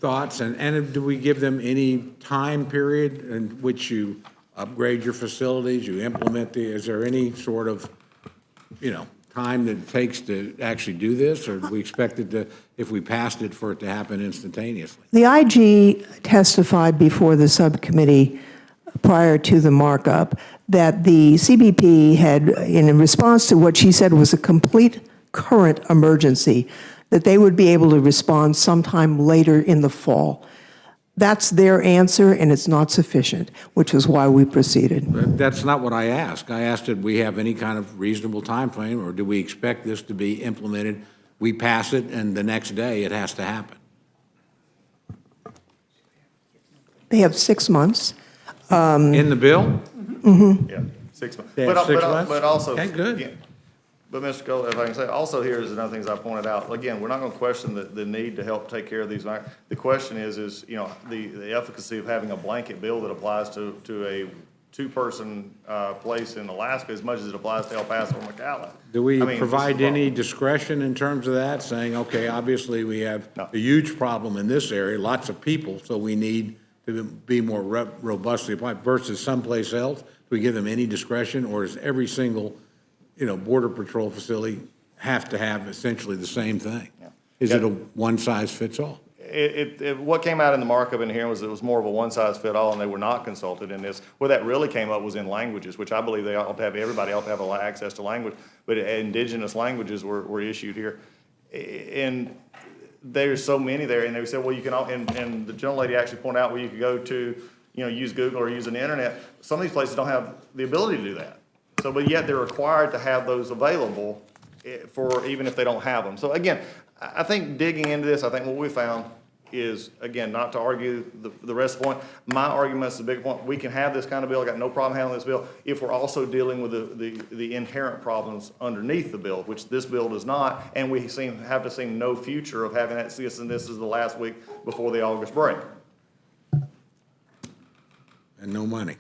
thoughts? And did we give them any time period in which you upgrade your facilities, you implement is there any sort of, time that it takes to actually do this? Or do we expect it to, if we passed it, for it to happen instantaneously? The IG testified before the subcommittee prior to the markup that the CBP had, in response to what she said was a complete current emergency, that they would be able to respond sometime later in the fall. That's their answer, and it's not sufficient, which is why we proceeded. But that's not what I asked. I asked, did we have any kind of reasonable time frame, or do we expect this to be implemented? We pass it, and the next day it has to happen. They have 6 months. In the bill? Yeah, 6 months. They have 6 months? But also. Okay, good. again, But Mr. Cole, if I can say, also here is another things I pointed out. Again, we're not going to question the need to help take care of these. The question is the efficacy of having a blanket bill that applies to a 2-person place in Alaska as much as it applies to El Paso or McAllen. Do we I mean, provide this is any wrong. discretion in terms of that, saying, okay, obviously we have No. a huge problem in this area, lots of people, so we need to be more robustly applied versus someplace else? Do we give them any discretion, or is every single, Border Patrol facility have to have essentially the same thing? Yeah. Is it a one-size-fits-all? What came out in the markup in here was it was more of a one-size-fit-all, and they were not consulted in this. Where that really came up was in languages, which I believe everybody ought to have access to language, but indigenous languages were issued here. And there's so many there, and they said, well, you can, and the gentle lady actually pointed out where you could go to, use Google or use the internet. Some of these places don't have the ability to do that. So, but yet they're required to have those available for even if they don't have them. So again, I think digging into this, I think what we found is, again, not to argue the rest of the point. My argument is the big point. We can have this kind of bill. I got no problem handling this bill if we're also dealing with the inherent problems underneath the bill, which this bill does not. And we have to see no future of having that. And this is the last week before the August break. And no money.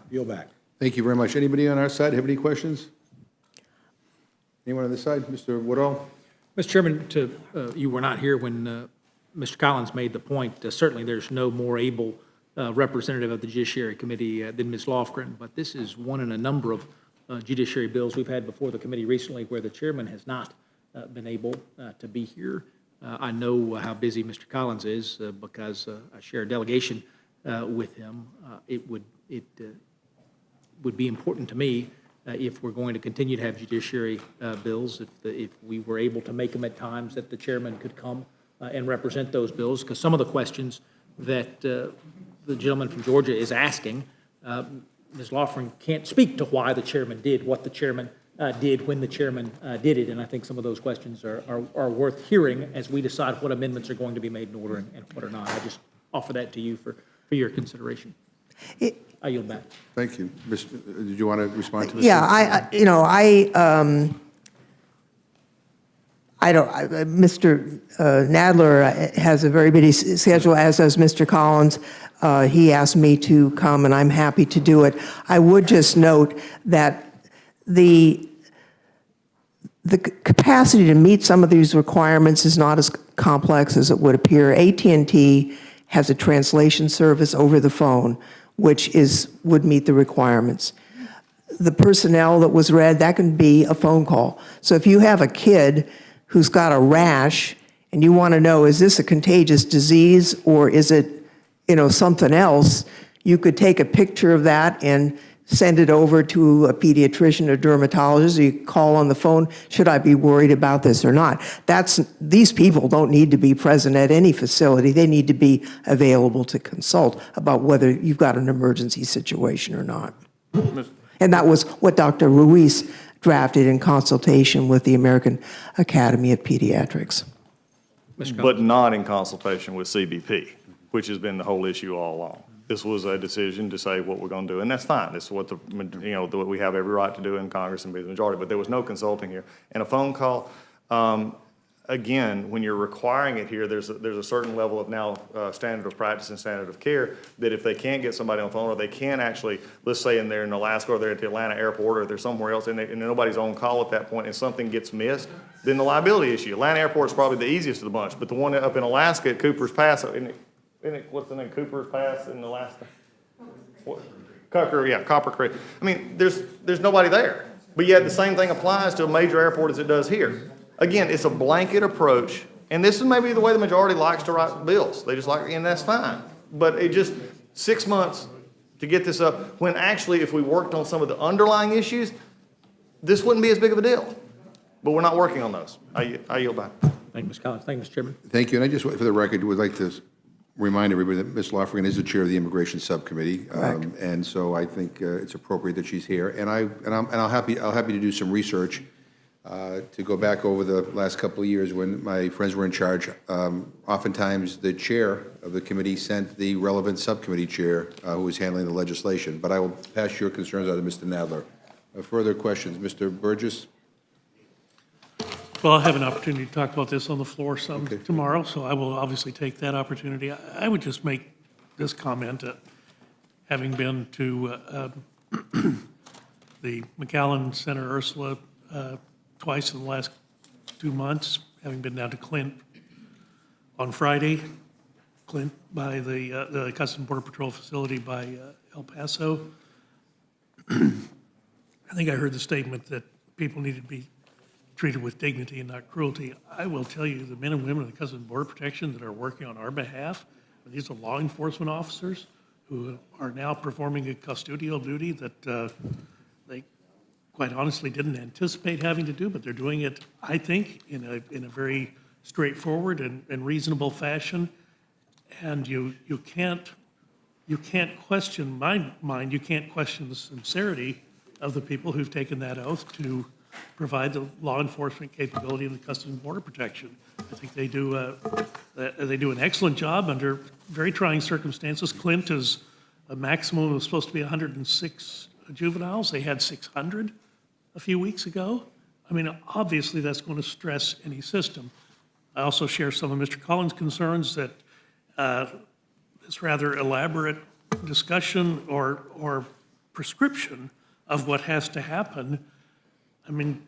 Yield back. Thank you very much. Anybody on our side have any questions? Anyone on this side? Mr. Woodall? Mr. Chairman, you were not here when Mr. Collins made the point. Certainly, there's no more able representative of the Judiciary Committee than Ms. Lofgren, but this is one in a number of judiciary bills we've had before the committee recently where the chairman has not been able to be here. I know how busy Mr. Collins is would be important to me if we're going to continue to have judiciary bills, if we were able to make them at times that the chairman could come and represent those bills, because some of the questions that the gentleman from Georgia is asking, Ms. Lofgren can't speak to why the chairman did what the chairman did when the chairman did it, and I think some of those questions are worth hearing as we decide what amendments are going to be made in order and what are not. I just offer that to you for your consideration. I yield back. Thank you. Did you want to respond to this? Yeah, Mr. Nadler has a very busy schedule, as does Mr. Collins. He asked me to come, and I'm happy to do it. I would just note that the capacity to meet some of these requirements is not as complex as it would appear. AT&T has a translation service over the phone, which would meet the requirements. The personnel that was read, that can be a phone call. So if you have a kid who's got a rash and you want to know, is this a contagious disease or is it, something else, you could take a picture of that and send it over to a pediatrician or dermatologist, or you call on the phone, should I be worried about this or not? These people don't need to be present at any facility. They need to be available to consult about whether you've got an emergency situation or not. And that was what Dr. Ruiz drafted in consultation with the American Academy of Pediatrics. But not in consultation with CBP, which has been the whole issue all along. This was a decision to say what we're going to do, and that's fine. This is what what we have every right to do in Congress and be the majority. But there was no consulting here, and a phone call. Again, when you're requiring it here, there's a certain level of now standard of practice and standard of care that if they can't get somebody on the phone, or they can't actually, let's say they're in Alaska or they're at the Atlanta airport or they're somewhere else and nobody's on call at that point and something gets missed, then the liability issue. Atlanta airport is probably the easiest of the bunch, but the one up in Alaska at Cooper's Pass, what's the name, Cooper's Pass in Alaska? Copper Creek. I mean, there's nobody there, but yet the same thing applies to a major airport as it does here. Again, it's a blanket approach, and this is maybe the way the majority likes to write bills. They just like, and that's fine. But it just, 6 months to get this up, when actually if we worked on some of the underlying issues, this wouldn't be as big of a deal. But we're not working on those. I yield back. Thank you, Ms. Collins. Thank you, Mr. Chairman. Thank you. And I just, for the record, would like to remind everybody that Ms. Lofgren is the chair of the Immigration Subcommittee. And so I think it's appropriate that she's here. And I'll happy to do some research to go back over the last couple of years when my friends were in charge. Oftentimes, the chair of the committee sent the relevant subcommittee chair who was handling the legislation. But I will pass your concerns on to Mr. Nadler. Further questions? Mr. Burgess? Well, I'll have an opportunity to talk about this on the floor tomorrow, so I will obviously take that opportunity. I would just make this comment that having been to the McAllen Center Ursula twice in the last 2 months, having been down to Clint on Friday, Clint by the Customs Border Patrol facility by El Paso. I think I heard the statement that people need to be treated with dignity and not cruelty. I will tell you, the men and women of the Customs and Border Protection that are working on our behalf, these are law enforcement officers who are now performing a custodial duty that they quite honestly didn't anticipate having to do, but they're doing it, I think, in a very straightforward and reasonable fashion. And you can't question, my mind, you can't question the sincerity of the people who've taken that oath to provide the law enforcement capability of the Customs and Border Protection. I think they do an excellent job under very trying circumstances. Clint is a maximum of supposed to be 106 juveniles. They had 600 a few weeks ago. I mean, obviously that's going to stress any system. I also share some of Mr. Collins' concerns that this rather elaborate discussion or prescription of what has to happen. I mean,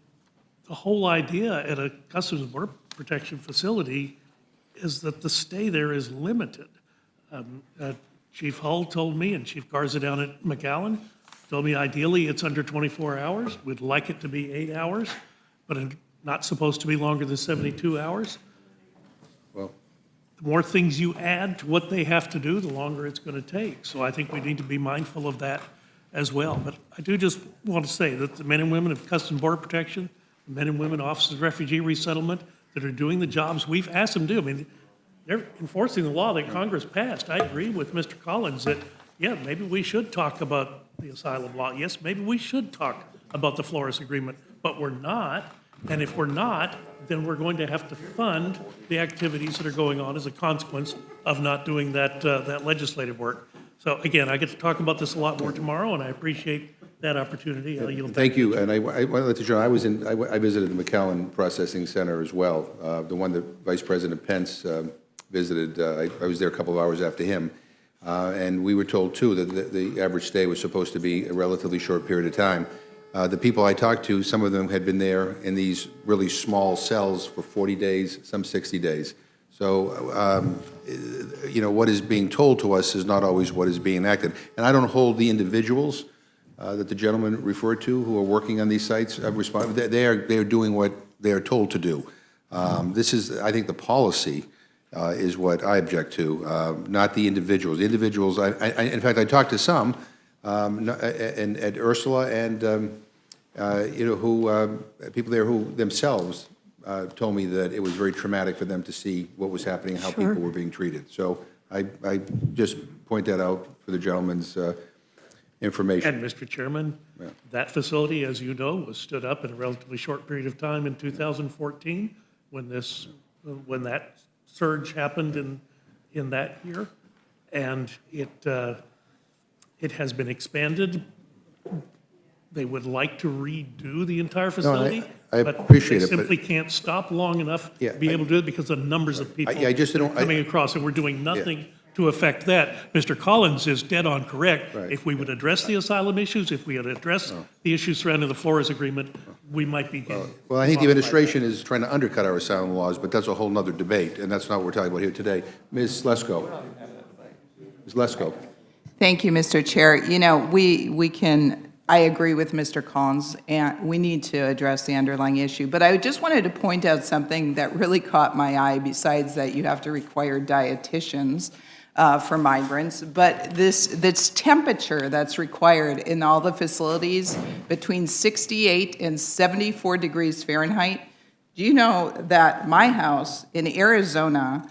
the whole idea at a Customs and Border Protection facility is that the stay there is limited. Chief Hull told me, and Chief Garza down at McAllen told me ideally it's under 24 hours. We'd like it to be 8 hours, but it's not supposed to be longer than 72 hours. Well, the more things you add to what they have to do, the longer it's going to take. So I think we need to be mindful of that as well. But I do just want to say that the men and women of Customs and Border Protection, the men and women Office of Refugee Resettlement that are doing the jobs we've asked them to do. I mean, they're enforcing the law that Congress passed. I agree with Mr. Collins that, yeah, maybe we should talk about the asylum law. Yes, maybe we should talk about the Flores Agreement, but we're not. And if we're not, then we're going to have to fund the activities that are going on as a consequence of not doing that, that legislative work. So again, I get to talk about this a lot more tomorrow, and I appreciate that opportunity. I'll yield back. Thank you, and I want to let you know, I visited the McAllen Processing Center as well, the one that Vice President Pence visited. I was there a couple of hours after him, and we were told, too, that the average stay was supposed to be a relatively short period of time. The people I talked to, some of them had been there in these really small cells for 40 days, some 60 days. So, you know, what is being told to us is not always what is being enacted. And I don't hold the individuals that the gentleman referred to who are working on these sites responsible. They are doing what they are told to do. This is, I think, the policy is what I object to, not the individuals. The individuals, in fact, I talked to some, and at Ursula, and you know, who people there who themselves told me that it was very traumatic for them to see what was happening, how people were being treated. So I just point that out for the gentleman's information. And Mr. Chairman, that facility, as you know, was stood up in a relatively short period of time in 2014 when that surge happened in that year, and it has been expanded. They would like to redo the entire facility, I but appreciate they it, but- simply can't stop long enough to Yeah, be able to do it because the numbers of people I just don't- coming across, and we're doing nothing to affect that. Mr. Collins is dead on correct. Right. If we would address the asylum issues, if we had addressed the issues surrounding the Flores Agreement, we might be. Well, I think the administration is trying to undercut our asylum laws, but that's a whole nother debate, and that's not what we're talking about here today. Ms. Lesko. Ms. Lesko. Thank you, Mr. Chair. You know, we can, I agree with Mr. Collins, and we need to address the underlying issue. But I just wanted to point out something that really caught my eye, besides that you have to require dietitians for migrants. But this temperature that's required in all the facilities between 68 and 74 degrees Fahrenheit. Do you know that my house in Arizona,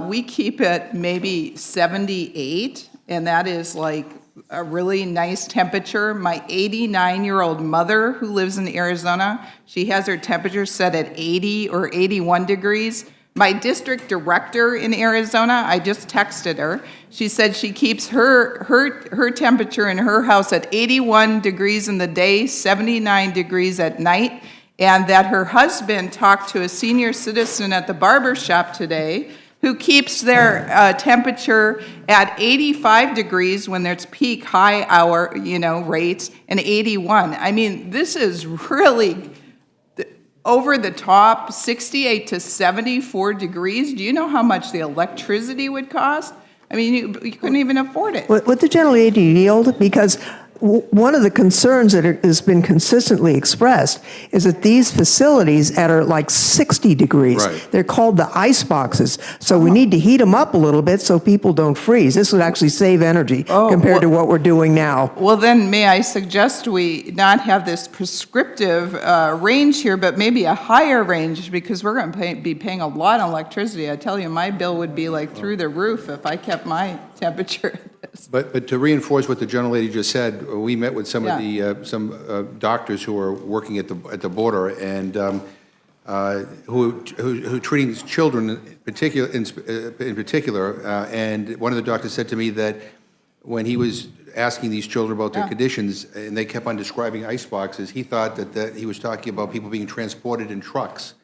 we keep it maybe 78, and that is like a really nice temperature. My 89-year-old mother who lives in Arizona, she has her temperature set at 80 or 81 degrees. My district director in Arizona, I just texted her. She said she keeps her temperature in her house at 81 degrees in the day, 79 degrees at night, and that her husband talked to a senior citizen at the barber shop today who keeps their temperature at 85 degrees when there's peak high hour, rates, and 81. I mean, this is really over the top, 68 to 74 degrees. Do you know how much the electricity would cost? I mean, you couldn't even afford it. Would the gentlelady yield? Because one of the concerns that has been consistently expressed is that these facilities are like 60 degrees. Right. They're called the ice boxes. So we need to heat them up a little bit so people don't freeze. This would actually save energy compared to what we're doing now. Well, then, may I suggest we not have this prescriptive range here, but maybe a higher range, because we're going to be paying a lot on electricity. I tell you, my bill would be like through the roof if I kept my temperature at this. But to reinforce what the gentlelady just said, we met with some of the doctors who are working at the border and who treating children in particular. And one of the doctors said to me that when he was asking these children about their conditions, and they kept on describing ice boxes, he thought that he was talking about people being transported in trucks.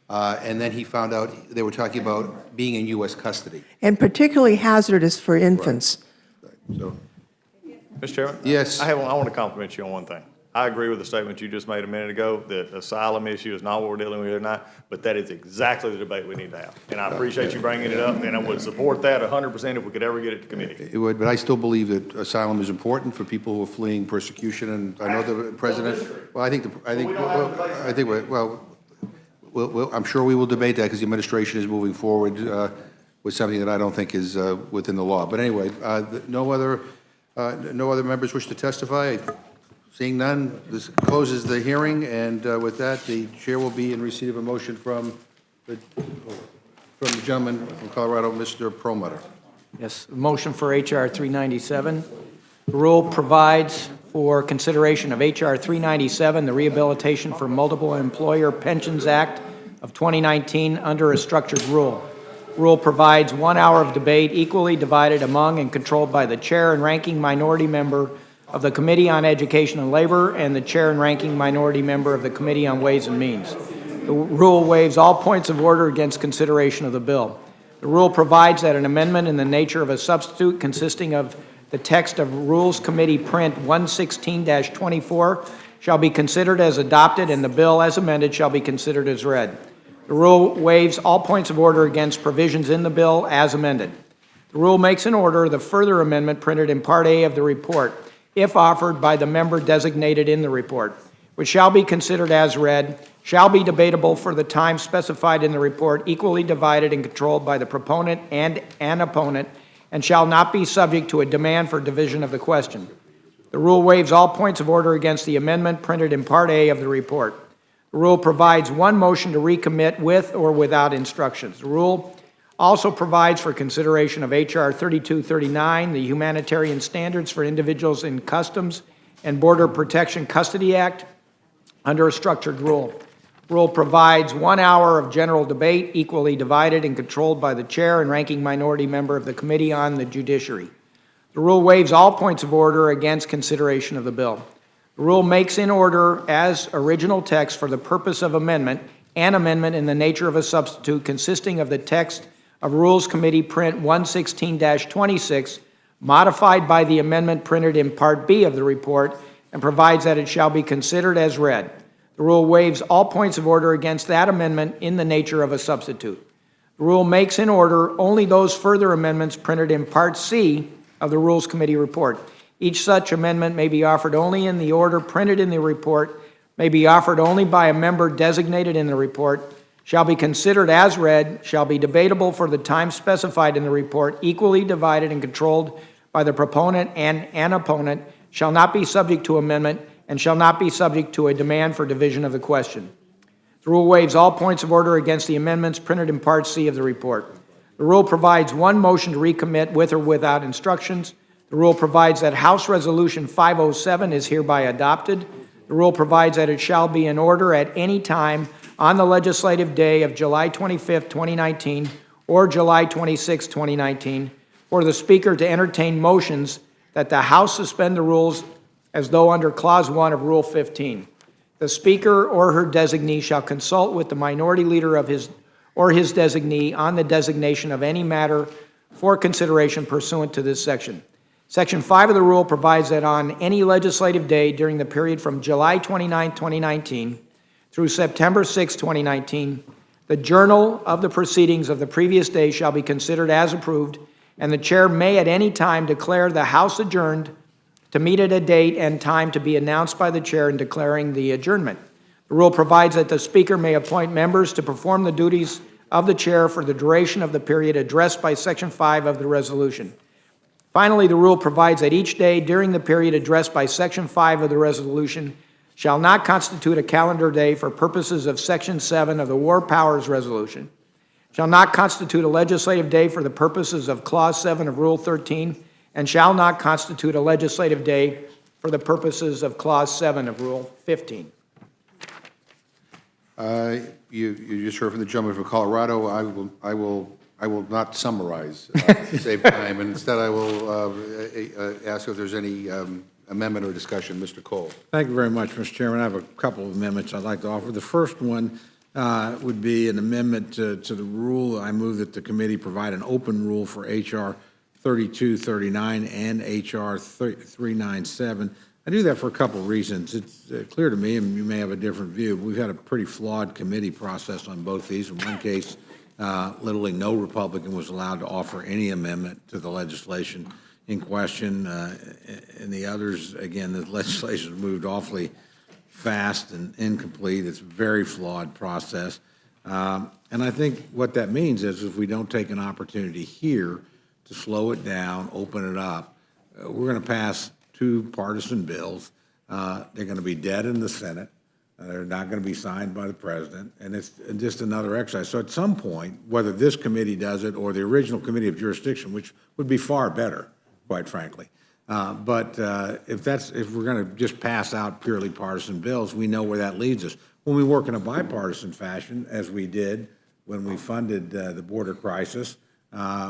And then he found out they were talking about being in U.S. custody. And particularly hazardous for infants. So, Mr. Chairman? Yes. I want to compliment you on one thing. I agree with the statement you just made a minute ago, that asylum issue is not what we're dealing with here tonight, but that is exactly the debate we need to have. And I appreciate you bringing it up, and I would support that 100% if we could ever get it to committee. It would, but I still believe that asylum is important for people who are fleeing persecution, and I know the president, well, I'm sure we will debate that because the administration is moving forward with something that I don't think is within the law. But anyway, no other No other members wish to testify? Seeing none, this closes the hearing, and with that, the chair will be in receipt of a motion from the gentleman from Colorado, Mr. Perlmutter. Yes, motion for H.R. 397. The rule provides for consideration of H.R. 397, the Rehabilitation for Multiple Employer Pensions Act of 2019, under a structured rule. Rule provides 1 hour of debate equally divided among and controlled by the chair and ranking minority member of the Committee on Education and Labor and the chair and ranking minority member of the Committee on Ways and Means. The rule waives all points of order against consideration of the bill. The rule provides that an amendment in the nature of a substitute consisting of the text of Rules Committee Print 116-24 shall be considered as adopted, and the bill as amended shall be considered as read. The rule waives all points of order against provisions in the bill as amended. The rule makes in order the further amendment printed in Part A of the report, if offered by the member designated in the report, which shall be considered as read, shall be debatable for the time specified in the report, equally divided and controlled by the proponent and an opponent, and shall not be subject to a demand for division of the question. The rule waives all points of order against the amendment printed in Part A of the report. The rule provides one motion to recommit with or without instructions. The rule also provides for consideration of H.R. 3239, the Humanitarian Standards for Individuals in Customs and Border Protection Custody Act, under a structured rule. The rule provides 1 hour of general debate, equally divided and controlled by the chair and ranking minority member of the Committee on the Judiciary. The rule waives all points of order against consideration of the bill. The rule makes in order as original text for the purpose of amendment, an amendment in the nature of a substitute consisting of the text of Rules Committee Print 116-26, modified by the amendment printed in Part B of the report, and provides that it shall be considered as read. The rule waives all points of order against that amendment in the nature of a substitute. The rule makes in order only those further amendments printed in Part C of the Rules Committee report. Each such amendment may be offered only in the order printed in the report, may be offered only by a member designated in the report, shall be considered as read, shall be debatable for the time specified in the report, equally divided and controlled by the proponent and an opponent, shall not be subject to amendment, and shall not be subject to a demand for division of the question. The rule waives all points of order against the amendments printed in Part C of the report. The rule provides one motion to recommit with or without instructions. The rule provides that House Resolution 507 is hereby adopted. The rule provides that it shall be in order at any time on the legislative day of July 25, 2019, or July 26, 2019, for the Speaker to entertain motions that the House suspend the rules as though under Clause 1 of Rule 15. The Speaker or her designee shall consult with the minority leader of his or his designee on the designation of any matter for consideration pursuant to this section. Section 5 of the rule provides that on any legislative day during the period from July 29, 2019 through September 6, 2019, the journal of the proceedings of the previous day shall be considered as approved, and the chair may at any time declare the House adjourned to meet at a date and time to be announced by the chair in declaring the adjournment. The rule provides that the Speaker may appoint members to perform the duties of the chair for the duration of the period addressed by Section 5 of the resolution. Finally, the rule provides that each day during the period addressed by Section 5 of the resolution shall not constitute a calendar day for purposes of Section 7 of the War Powers Resolution, shall not constitute a legislative day for the purposes of Clause 7 of Rule 13, and shall not constitute a legislative day for the purposes of Clause 7 of Rule 15. You just heard from the gentleman from Colorado. I will not summarize to save time, and instead I will ask if there's any amendment or discussion. Mr. Cole. Thank you very much, Mr. Chairman. I have a couple of amendments I'd like to offer. The first one would be an amendment to the rule. I move that the committee provide an open rule for H.R. 3239 and H.R. 397. I do that for a couple of reasons. It's clear to me, and you may have a different view, we've had a pretty flawed committee process on both these. In one case, literally no Republican was allowed to offer any amendment to the legislation in question. In the others, again, the legislation moved awfully fast and incomplete. It's a very flawed process. And I think what that means is if we don't take an opportunity here to slow it down, open it up, we're going to pass two partisan bills. They're going to be dead in the Senate. They're not going to be signed by the president, and it's just another exercise. So at some point, whether this committee does it or the original committee of jurisdiction, which would be far better, quite frankly. But if we're going to just pass out purely partisan bills, we know where that leads us. When we work in a bipartisan fashion, as we did when we funded the border crisis,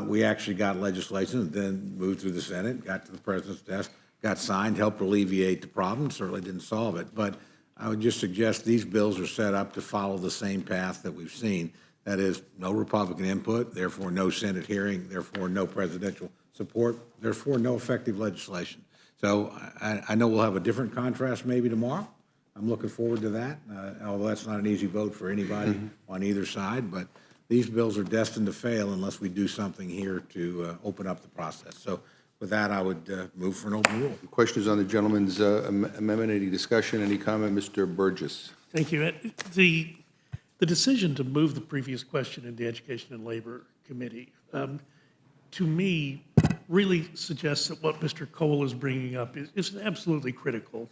we actually got legislation that then moved through the Senate, got to the president's desk, got signed, helped alleviate the problem, certainly didn't solve it. But I would just suggest these bills are set up to follow the same path that we've seen. That is, no Republican input, therefore no Senate hearing, therefore no presidential support, therefore no effective legislation. So I know we'll have a different contrast maybe tomorrow. I'm looking forward to that, although that's not an easy vote for anybody on either side. But these bills are destined to fail unless we do something here to open up the process. So with that, I would move for an open rule. Questions on the gentleman's amendment? Any discussion? Any comment? Mr. Burgess. Thank you. The decision to move the previous question into Education and Labor Committee, to me, really suggests that what Mr. Cole is bringing up is absolutely critical.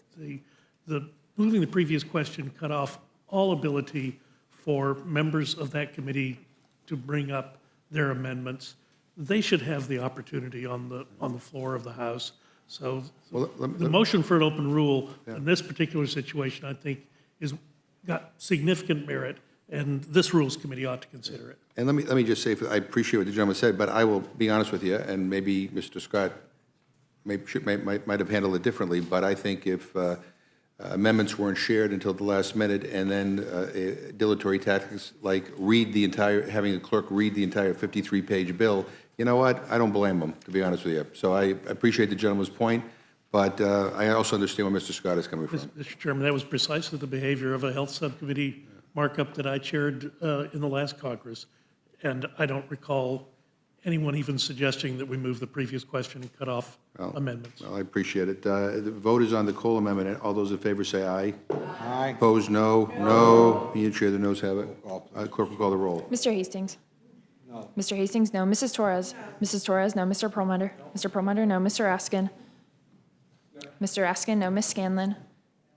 Moving the previous question cut off all ability for members of that committee to bring up their amendments. They should have the opportunity on the floor of the House. So the motion for an open rule in this particular situation, I think, is got significant merit, and this Rules Committee ought to consider it. And let me just say, I appreciate what the gentleman said, but I will be honest with you, and maybe Mr. Scott might have handled it differently, but I think if amendments weren't shared until the last minute, and then dilatory tactics like having a clerk read the entire 53-page bill, you know what? I don't blame them, to be honest with you. So I appreciate the gentleman's point, but I also understand where Mr. Scott is coming from. Mr. Chairman, that was precisely the behavior of a Health Subcommittee markup that I chaired in the last Congress, and I don't recall anyone even suggesting that we move the previous question and cut off amendments. Well, I appreciate it. The vote is on the Cole amendment. All those in favor say aye. Aye. Opposed, no. No. Me and Chair, the noes have it. Clerk will call the roll. Mr. Hastings? No. Mr. Hastings, no. Mrs. Torres? Mrs. Torres, no. Mr. Perlmutter? Mr. Perlmutter, no. Mr. Askin? Mr. Askin, no. Ms. Scanlon?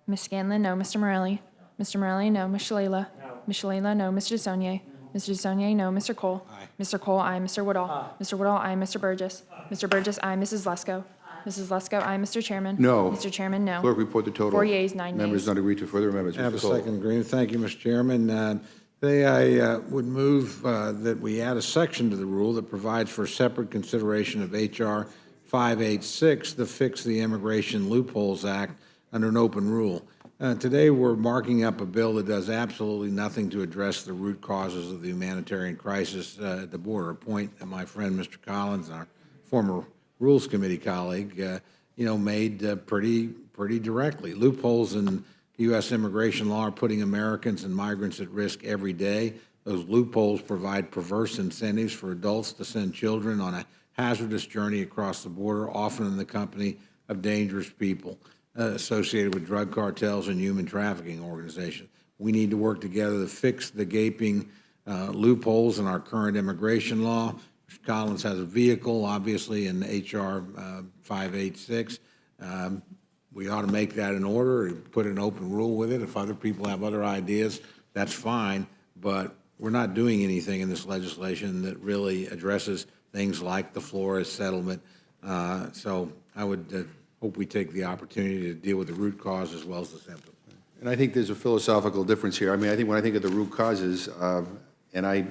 Ms. Scanlon, no. Mr. Morelli? Mr. Morelli, no. Ms. Shalala? Ms. Shalala, no. Mr. DeSaulnier? Mr. DeSaulnier, no. Mr. Cole? Aye. Mr. Cole, aye. Mr. Woodall? Mr. Woodall, aye. Mr. Burgess? Mr. Burgess, aye. Mrs. Lesko? Mrs. Lesko, aye. Mr. Chairman? No. Mr. Chairman, no. Clerk, report the total. 4 yeas, 9 nays. Members not agree to further amendments. I have Mr. a Cole. second agreement. Thank you, Mr. Chairman. Today, I would move that we add a section to the rule that provides for separate consideration of H.R. 586, the Fix the Immigration Loopholes Act, under an open rule. Today, we're marking up a bill that does absolutely nothing to address the root causes of the humanitarian crisis at the border, a point that my friend Mr. Collins, our former Rules Committee colleague, made pretty directly. Loopholes in U.S. immigration law are putting Americans and migrants at risk every day. Those loopholes provide perverse incentives for adults to send children on a hazardous journey across the border, often in the company of dangerous people associated with drug cartels and human trafficking organizations. We need to work together to fix the gaping loopholes in our current immigration law. Mr. Collins has a vehicle, obviously, in H.R. 586. We ought to make that in order and put an open rule with it. If other people have other ideas, that's fine, but we're not doing anything in this legislation that really addresses things like the Flores settlement. So I would hope we take the opportunity to deal with the root cause as well as the symptom. And I think there's a philosophical difference here. I mean, I think when I think of the root causes, and I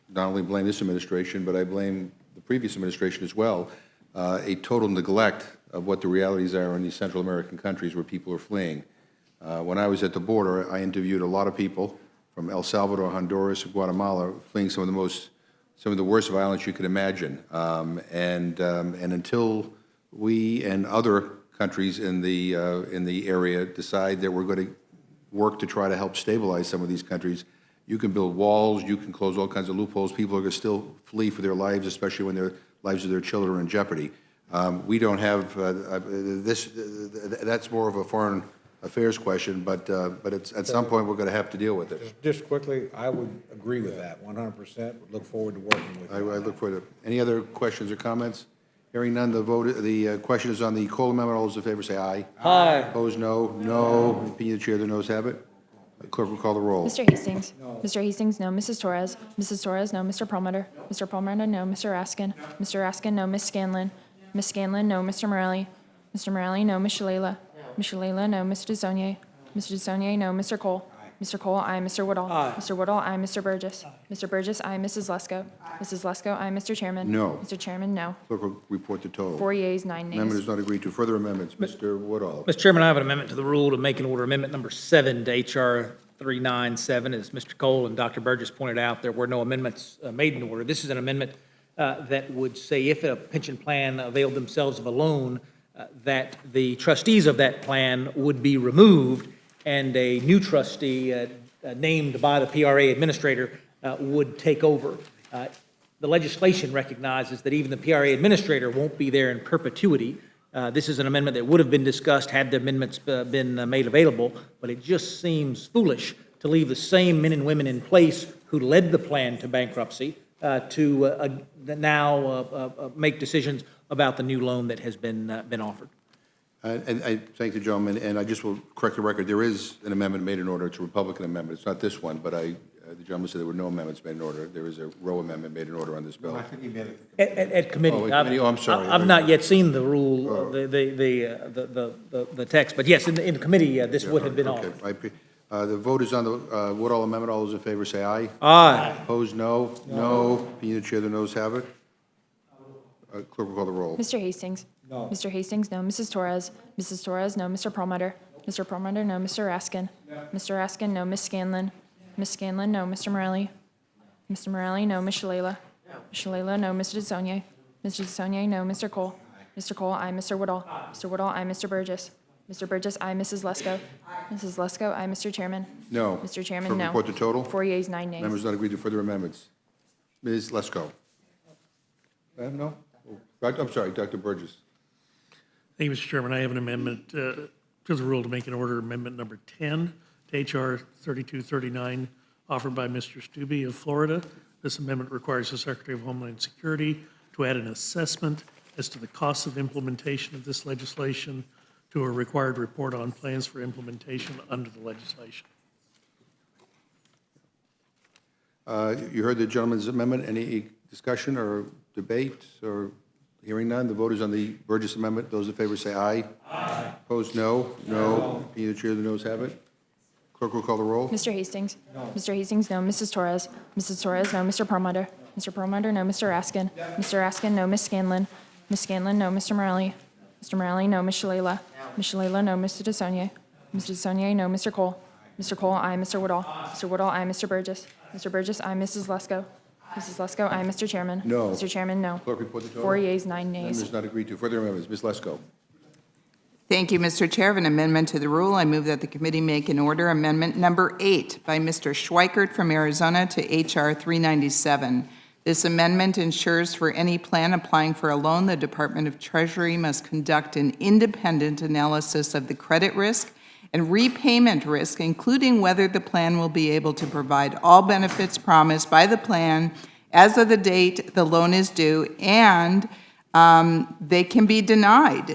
not only blame this administration, but I blame the previous administration as well, a total neglect of what the realities are in these Central American countries where people are fleeing. When I was at the border, I interviewed a lot of people from El Salvador, Honduras, and Guatemala, fleeing some of the worst violence you could imagine. And until we and other countries in the area decide that we're going to work to try to help stabilize some of these countries, you can build walls, you can close all kinds of loopholes. People are going to still flee for their lives, especially when their lives of their children are in jeopardy. We don't have this. That's more of a foreign affairs question, but it's, at some point we're going to have to deal with it. Just quickly, I would agree with that 100%. Look forward to working with you. I look forward to. Any other questions or comments? Hearing none, the question is on the Cole Amendment. All those in favor say aye. Aye. Opposed, no. No. Opinion of the chair, the noes have it. Clerk will call the roll. Mr. Hastings? Mr. Hastings, no. Mrs. Torres? Mrs. Torres, no. Mr. Perlmutter? Mr. Perlmutter, no. Mr. Raskin? Mr. Raskin, no. Ms. Scanlon? Ms. Scanlon, no. Mr. Morelli? Mr. Morelli, no. Ms. Shalala? Ms. Shalala, no. Mr. DeSaulnier? Mr. DeSaulnier, no. Mr. Cole? Mr. Cole, aye. Mr. Woodall? Aye. Mr. Woodall, aye. Mr. Burgess? Mr. Burgess, aye. Mrs. Lesko? Mrs. Lesko, aye. Mr. Chairman? No. Mr. Chairman, no. Clerk will report the total. 4 yeas, 9 nays. Amendment is not agreed to. Further amendments. Mr. Woodall. Mr. Chairman, I have an amendment to the rule to make an order amendment number 7 to H.R. 397. As Mr. Cole and Dr. Burgess pointed out, there were no amendments made in order. This is an amendment that would say if a pension plan availed themselves of a loan, that the trustees of that plan would be removed and a new trustee named by the PRA administrator would take over. The legislation recognizes that even the PRA administrator won't be there in perpetuity. This is an amendment that would have been discussed had the amendments been made available, but it just seems foolish to leave the same men and women in place who led the plan to bankruptcy to now make decisions about the new loan that has been offered. And I thank the gentleman, and I just will correct the record. There is an amendment made in order. It's a Republican amendment. It's not this one, but the gentleman said there were no amendments made in order. There is a row amendment made in order on this bill. I think he made it. At committee. Oh, at committee. Oh, I'm sorry. I've not yet seen the rule, the text, but yes, in committee, this would have been Okay. offered. The vote is on the Woodall amendment. All those in favor say aye. Aye. Opposed, no. No. Opinion of the chair, the noes have it. Clerk will call the roll. Mr. Hastings? No. Mr. Hastings, no. Mrs. Torres? Mrs. Torres, no. Mr. Perlmutter? Mr. Perlmutter, no. Mr. Raskin? Mr. Raskin, no. Ms. Scanlon? Ms. Scanlon, no. Mr. Morelli? Mr. Morelli, no. Ms. Shalala? Ms. Shalala, no. Mr. DeSaulnier? Mr. DeSaulnier, no. Mr. Cole? Mr. Cole, aye. Mr. Woodall? Mr. Woodall, aye. Mr. Burgess? Mr. Burgess, aye. Mrs. Lesko? Mrs. Lesko, aye. Mr. Chairman? No. Mr. Chairman, Clerk no. report the total. 4 yeas, 9 nays. Members not agreed to further amendments. Ms. Lesko. No? I'm sorry, Dr. Burgess. Thank you, Mr. Chairman. I have an amendment to the rule to make an order amendment number 10 to H.R. 3239, offered by Mr. Stubbe of Florida. This amendment requires the Secretary of Homeland Security to add an assessment as to the costs of implementation of this legislation to a required report on plans for implementation under the legislation. You heard the gentleman's amendment. Any discussion or debate or hearing none? The vote is on the Burgess amendment. Those in favor say aye. Aye. Opposed, no. No. Opinion of the chair, the noes have it. Clerk will call the roll. Mr. Hastings? No. Mr. Hastings, no. Mrs. Torres? Mrs. Torres, no. Mr. Perlmutter? Mr. Perlmutter, no. Mr. Raskin? Mr. Raskin, no. Ms. Scanlon? Ms. Scanlon, no. Mr. Morelli? Mr. Morelli, no. Ms. Shalala? Ms. Shalala, no. Mr. DeSaulnier? Mr. DeSaulnier, no. Mr. Cole? Mr. Cole, aye. Mr. Woodall? Mr. Woodall, aye. Mr. Burgess? Mr. Burgess, aye. Mrs. Lesko? Mrs. Lesko, aye. Mr. Chairman? No. Mr. Chairman, no. Clerk report the total. 4 yeas, 9 nays. Members not agreed to further amendments. Ms. Lesko. Thank you, Mr. Chair. Of an amendment to the rule, I move that the committee make an order amendment number 8 by Mr. Schweikert from Arizona to H.R. 397. This amendment ensures for any plan applying for a loan, the Department of Treasury must conduct an independent analysis of the credit risk and repayment risk, including whether the plan will be able to provide all benefits promised by the plan as of the date the loan is due, and they can be denied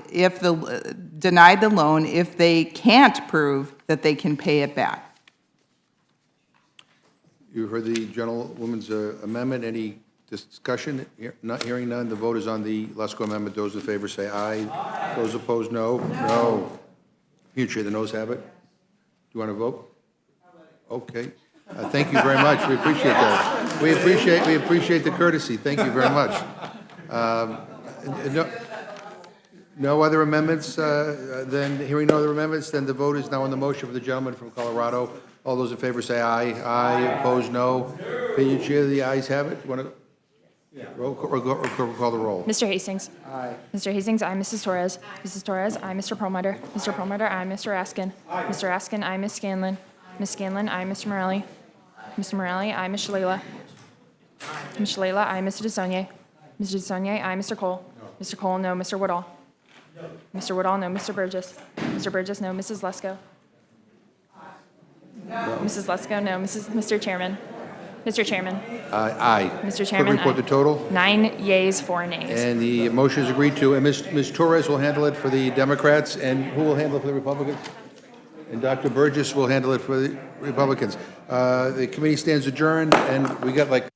the loan if they can't prove that they can pay it back. You heard the gentlewoman's amendment. Any discussion? Not hearing none. The vote is on the Lesko amendment. Those in favor say aye. Aye. Those opposed, no. No. Future, the noes have it. Do you want to vote? Okay. Thank you very much. We appreciate that. We appreciate the courtesy. Thank you very much. No other amendments? Then hearing no other amendments, then the vote is now on the motion for the gentleman from Colorado. All those in favor say aye. Aye. Opposed, no. Opinion chair, the ayes have it. You want to roll call the roll? Mr. Hastings? Aye. Mr. Hastings, aye. Mrs. Torres? Mrs. Torres, aye. Mr. Perlmutter? Mr. Perlmutter, aye. Mr. Raskin? Mr. Raskin, aye. Ms. Scanlon? Ms. Scanlon, aye. Mr. Morelli? Mr. Morelli, aye. Ms. Shalala? Ms. Shalala, aye. Mr. DeSaulnier? Mr. DeSaulnier, aye. Mr. Cole? Mr. Cole, no. Mr. Woodall? Mr. Woodall, no. Mr. Burgess? Mr. Burgess, no. Mrs. Lesko? Mrs. Lesko, no. Mr. Chairman? Mr. Chairman. Aye. Mr. Clerk, Chairman, report aye. the total. 9 yeas, 4 nays. And the motion is agreed to. And Ms. Torres will handle it for the Democrats, and who will handle it for the Republicans? And Dr. Burgess will handle it for the Republicans. The committee stands adjourned, and we got like